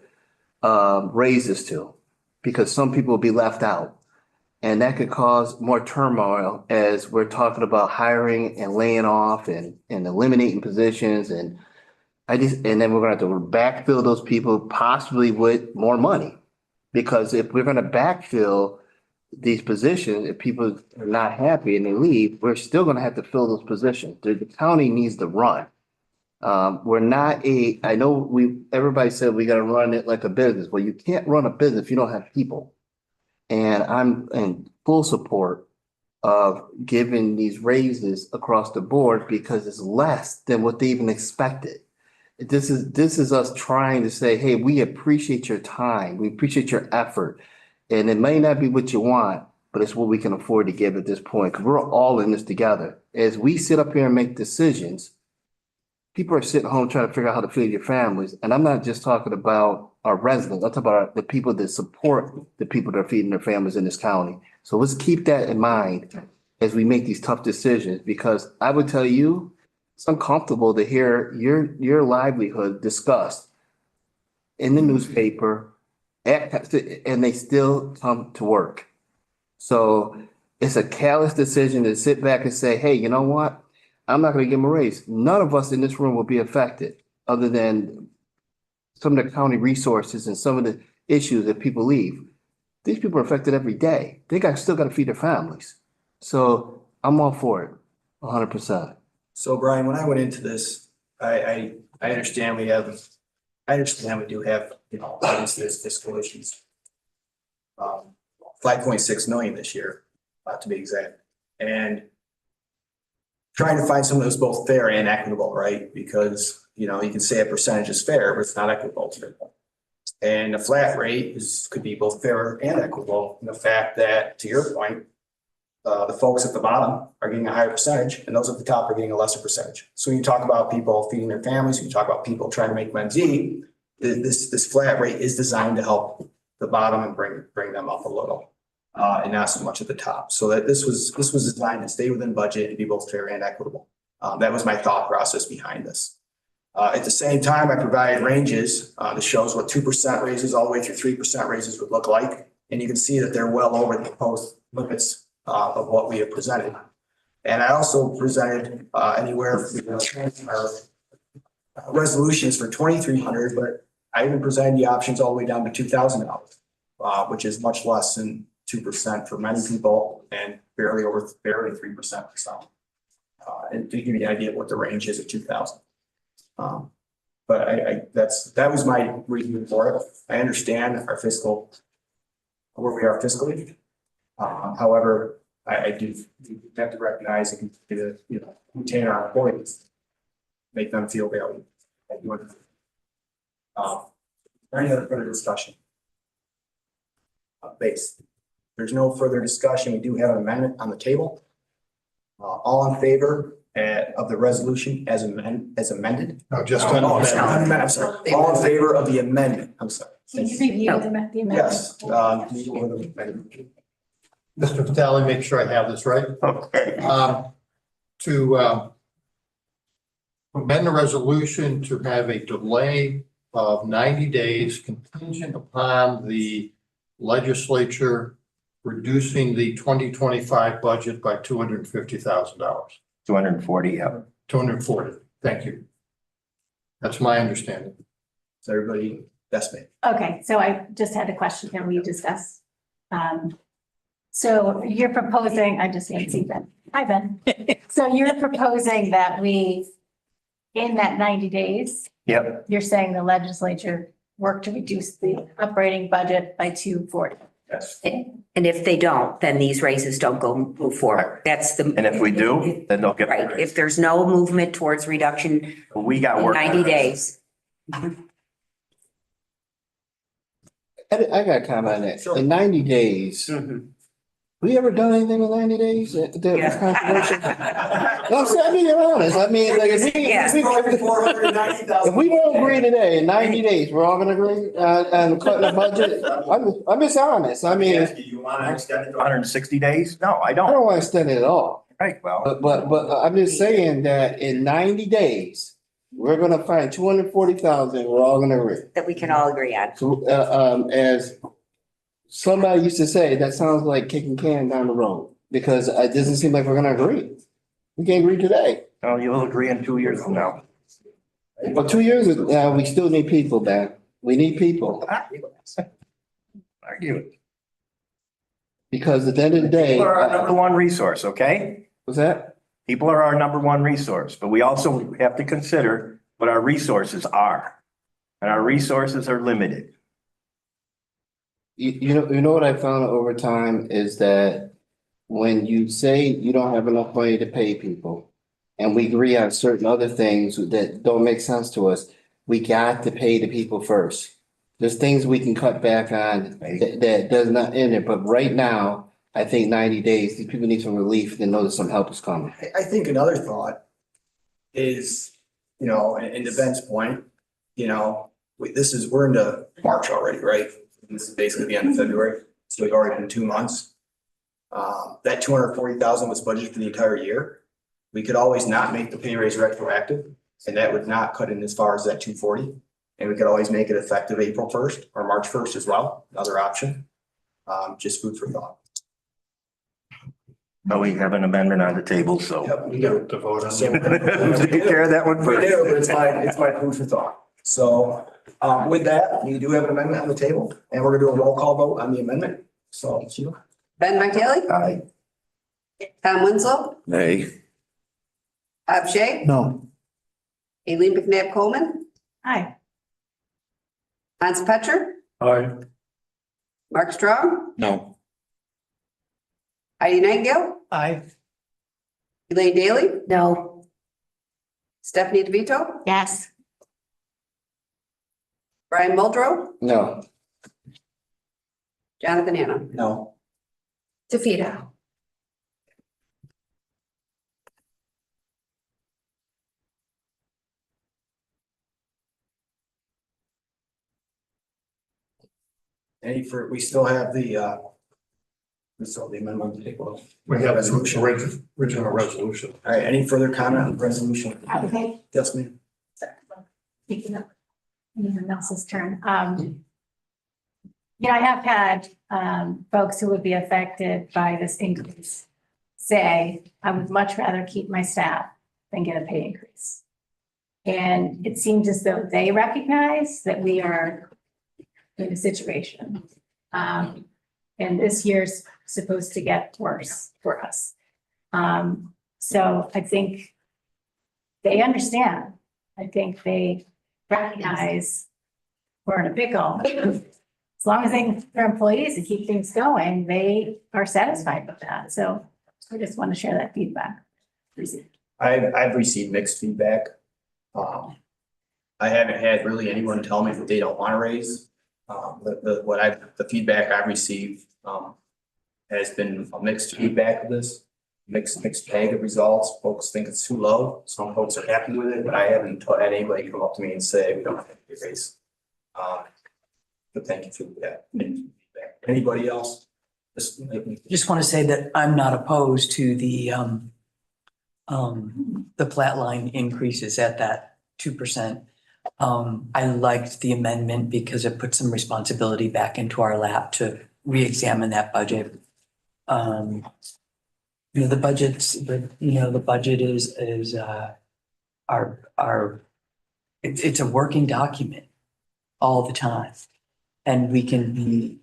raises to, because some people will be left out. And that could cause more turmoil as we're talking about hiring and laying off and eliminating positions. And then we're gonna have to backfill those people possibly with more money. Because if we're gonna backfill these positions, if people are not happy and they leave, we're still gonna have to fill those positions. The county needs to run. I know everybody said we gotta run it like a business. Well, you can't run a business if you don't have people. And I'm in full support of giving these raises across the board because it's less than what they even expected. This is us trying to say, hey, we appreciate your time. We appreciate your effort. And it may not be what you want, but it's what we can afford to give at this point, because we're all in this together. As we sit up here and make decisions, people are sitting home trying to figure out how to feed your families. And I'm not just talking about our residents. I'm talking about the people that support the people that are feeding their families in this county. So let's keep that in mind as we make these tough decisions, because I would tell you, it's uncomfortable to hear your livelihood discussed in the newspaper and they still come to work. So it's a callous decision to sit back and say, hey, you know what? I'm not going to give them a raise. None of us in this room will be affected other than some of the county resources and some of the issues that people leave. These people are affected every day. Still got to feed their families. So I'm all for it, 100%. So Brian, when I went into this, I understand we do have, obviously there's fiscal issues. 5.6 million this year, to be exact. And trying to find something that's both fair and equitable, right? Because, you can say a percentage is fair, but it's not equitable. And a flat rate could be both fair and equitable in the fact that, to your point, the folks at the bottom are getting a higher percentage and those at the top are getting a lesser percentage. So when you talk about people feeding their families, when you talk about people trying to make ends meet, this flat rate is designed to help the bottom and bring them up a little. and not so much at the top. So that this was designed to stay within budget and be both fair and equitable. That was my thought process behind this. At the same time, I provided ranges, that shows what 2% raises all the way through 3% raises would look like. And you can see that they're well over the proposed limits, of what we have presented. And I also presented, anywhere from our resolutions for 2,300, but I even presented the options all the way down to $2,000, which is much less than 2% for many people and barely 3% for some. And to give you an idea of what the range is at 2,000. But that was my reason for it. I understand our fiscal, where we are fiscally. However, I do have to recognize and continue to, retain our employees, make them feel valued. Any other further discussion? Base. There's no further discussion. We do have an amendment on the table. All in favor of the resolution as amended? No, just I'm sorry. All in favor of the amendment? I'm sorry. Can you review the amendment? Yes. Mr. Vitale, make sure I have this right. Okay. To amend the resolution to have a delay of 90 days contingent upon the legislature reducing the 2025 budget by $250,000. 240, yeah. 240. Thank you. That's my understanding. Is everybody, that's me. Okay, so I just had a question. Can we discuss? So you're proposing, I just didn't see Ben. Hi, Ben. So you're proposing that we, in that 90 days, Yep. you're saying the legislature work to reduce the operating budget by 240. Yes. And if they don't, then these raises don't move forward. That's the. And if we do, then they'll get. Right, if there's no movement towards reduction We got in work. 90 days. I got a comment on that. Sure. In 90 days, we ever done anything in 90 days that was Yeah. controversial? No, I'm saying, I mean, you're honest. I mean, like, if we don't agree today, in 90 days, we're all gonna agree on cutting the budget? I'm just honest. I mean, You want to extend it to 160 days? No, I I don't. don't want to extend it at all. Right, well, But I'm just saying that in 90 days, we're gonna find 240,000, we're all gonna agree. That we can all agree on. So, as somebody used to say, that sounds like kicking can down the road, because it doesn't seem like we're gonna agree. We can't agree today. no, you'll agree in 2 years from now. But 2 years, we still need people, man. We need people, Argue it. because at the end of the day, People are our number one resource, okay? what's that? People are our number one resource, but we also have to consider what our resources are. And our resources are limited. You know what I found over time is that when you say you don't have enough money to pay people, and we agree on certain other things that don't make sense to us, we got to pay the people first. There's things we can cut back on that does not in it, but right now, I think 90 days, these people need some relief, they know that some help is coming. I think another thought is, and to Ben's point, we're into March already, right? This is basically the end of February, so we've already been 2 months. That 240,000 was budgeted for the entire year. We could always not make the pay raise retroactive, and that would not cut in as far as that 240. And we could always make it effective April 1st or March 1st as well, another option. Just food for thought. But we have an amendment on the table, so. Yep, we do. To vote on. Take care of that one We first. do, but it's my food for thought. So, with that, you do have an amendment on the table, and we're gonna do a roll call vote on the amendment. So, Sheila? Ben Martelli? Aye. Tom Winslow? Nay. Bob Shay? No, Aileen McNabb Coleman? Hi. Hans Petcher? Aye. Mark Strong? No. Heidi Nightingale? Aye. Elaine Daly? No. Stephanie DeVito? Yes. Brian Muldrow? No, Jonathan Hannah? No. DeVito. We still have the, So the amendment. We have original resolution. All right, any further comment on the resolution? Okay. Yes, ma'am. Speaking of anyone else's turn, I have had, folks who would be affected by this increase say, I would much rather keep my staff than get a pay increase. And it seems as though they recognize that we are in a situation. And this year's supposed to get worse for us. So I think they understand. I think they recognize we're in a pickle. As long as they can keep their employees and keep things going, they are satisfied with that. So I just want to share that feedback. I've received mixed feedback. I haven't had really anyone tell me that they don't want to raise. The feedback I've received, has been a mixed feedback of this, mixed bag of results. Folks think it's too low. Some folks are happy with it, but I haven't had anybody come up to me and say, we don't have to raise. But thank you for that. Feedback. Anybody else? Just want to say that I'm not opposed to the flat line increases at that 2%. I liked the amendment because it put some responsibility back into our lap to re-examine that budget. The budget is it's a working document all the time. And we can be,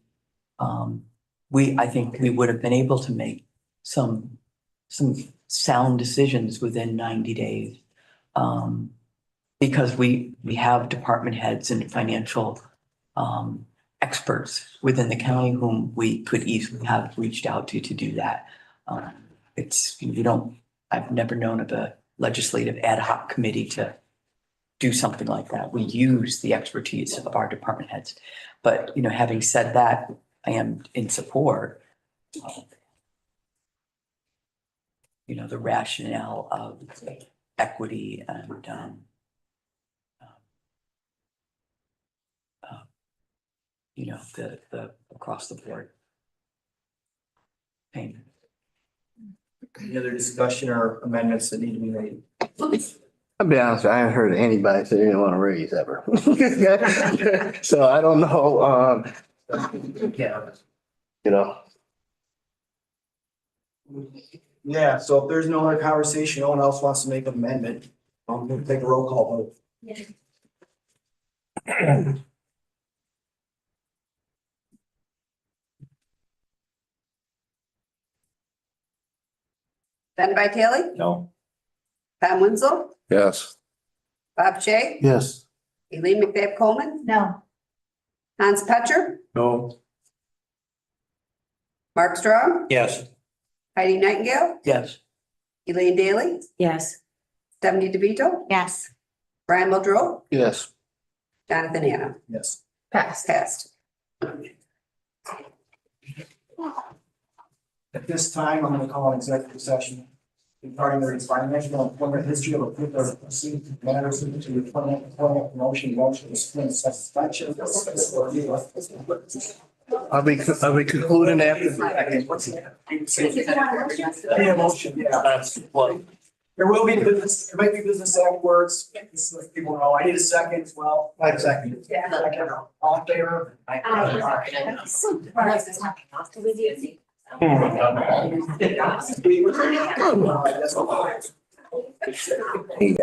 I think we would have been able to make some sound decisions within 90 days. Because we have department heads and financial experts within the county whom we could easily have reached out to do that. I've never known of a legislative ad hoc committee to do something like that. We use the expertise of our department heads. But, having said that, I am in support of, the rationale of equity and, the across the board payment. Any other discussion or amendments that need to be made? I'll be honest, I haven't heard anybody say they didn't want to raise ever. So I don't know, Yeah, so if there's no other conversation, no one else wants to make an amendment, I'm gonna take a roll call vote. Ben Vitale, No. Tom Wenzel, Yes. Bob Shay, Yes. Elaine McFabb Coleman, No, Hans Petcher, No. Mark Strong, Yes. Heidi Nightingale, Yes. Elaine Daly, Yes. Stephanie DeVito, Yes. Brian Muldrow, yes. Jonathan Anna. Yes. Passed. At this time, I'm gonna call an executive session regarding the financial employment history of a particular proceeding matters to the employment, promotion, discipline, suspension. I'll be concluding after. Any motion, yeah. That's what. There will be business, there might be business afterwards. Just so people know, I need a second as well. I second. Yeah. All in favor? Hey.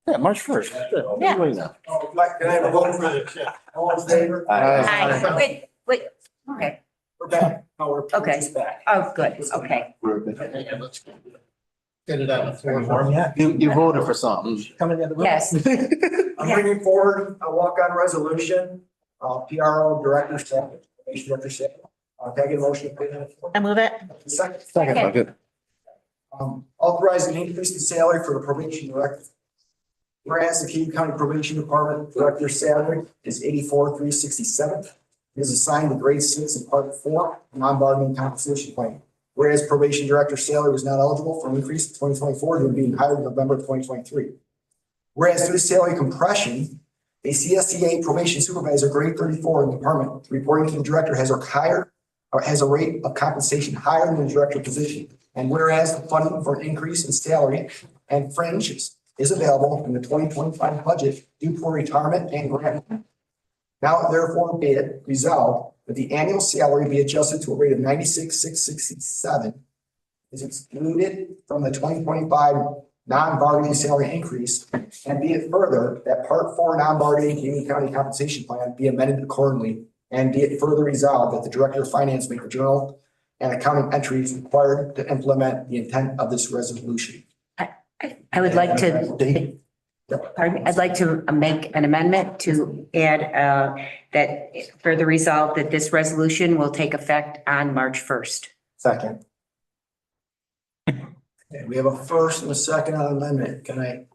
Yeah, March 1st. Yeah. Oh, can I have a vote for this? All in favor? Wait, okay, We're back. No, we're Okay. just back. oh, good, okay. Get it out. You voted for something. Come in the other room. Yes. I'm bringing forward a walk-on resolution, PRO Director Staff, Information Director Staff. Can I get a motion to put that? I move it. Second. Second. Authorizing increase in salary for the probation director. Whereas the Cayuga County Probation Department Director's salary is $84,367. It is assigned to grade 6 in part 4, non-bargaining compensation plan. Whereas probation director's salary was not eligible for an increase in 2024 due to being hired in November of 2023. Whereas due to salary compression, a CSEA probation supervisor grade 34 in the department reporting to the director has a rate of compensation higher than the director position. And whereas the funding for an increase in salary and fringes is available in the 2025 budget due for retirement and grant. Now therefore be it resolved that the annual salary be adjusted to a rate of $96,667 is excluded from the 2025 non-bargaining salary increase, and be it further that Part 4 non-bargaining Cayuga County compensation plan be amended accordingly, and be it further resolved that the Director of Finance make a journal and accounting entries required to implement the intent of this resolution. I would like to, pardon me, I'd like to make an amendment to add that further resolve that this resolution will take effect on March 1st. Second. Okay, we have a first and a second on the amendment. Can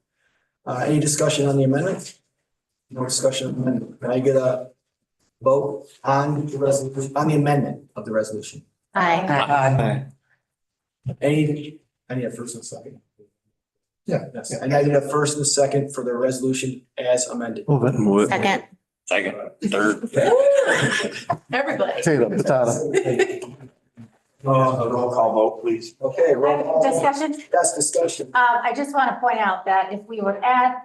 any discussion on the amendment? No discussion on the amendment. Can I get a vote on the resolution, on the amendment of the resolution? Aye. I need a first and a second. Yeah. Yes, and I need a first and a second for the resolution as amended. Move it. Second. Second, third. Everybody. Potato, potato. Roll call vote, please. Okay, roll call. Discussion? Yes, discussion. I just want to point out that if we were to add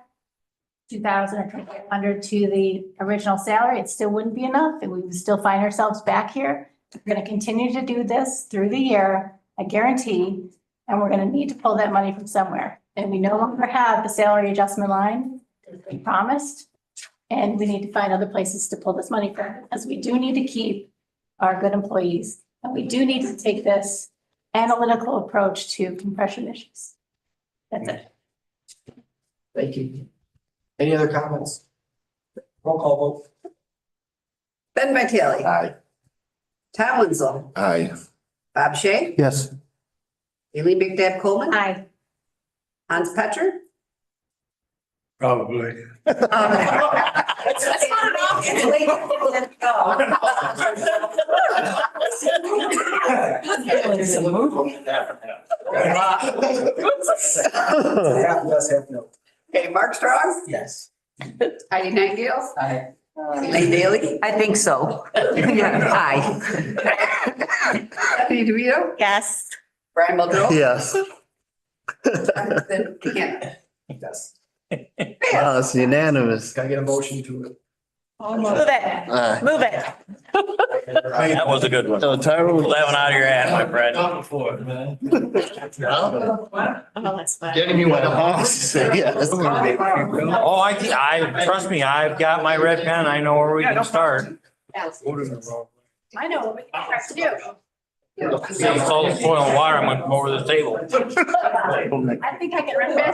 2,000 or 2,500 to the original salary, it still wouldn't be enough, and we would still find ourselves back here. We're going to continue to do this through the year, I guarantee, and we're going to need to pull that money from somewhere. And we no longer have the salary adjustment line that we promised, and we need to find other places to pull this money from, because we do need to keep our good employees, and we do need to take this analytical approach to compression issues. That's it. Thank you. Any other comments? Roll call vote. Ben Vitale. Aye. Tom Wenzel. Aye. Bob Shay. Yes. Eileen McDevitt Coleman. Aye. Hans Petcher. Probably. Half yes, half no. Okay, Mark Strong. Yes. Heidi Nightingale. Aye. Elaine Daly. I think so. Aye. Stephanie DeVito. Yes. Brian Muldrow. Yes. Jonathan Deanna. Yes. Wow, it's unanimous. Can I get a motion to Move it. Move it. That was a good one. So Tyra, Pull that one out of your ass, my friend. Before, man. Oh, that's fine. getting you at the house, say yes. Oh, I, trust me, I've got my red pen. I know where we can start. I know what we have to do. It's all the boiling water. I'm gonna come over the table. I think I can run faster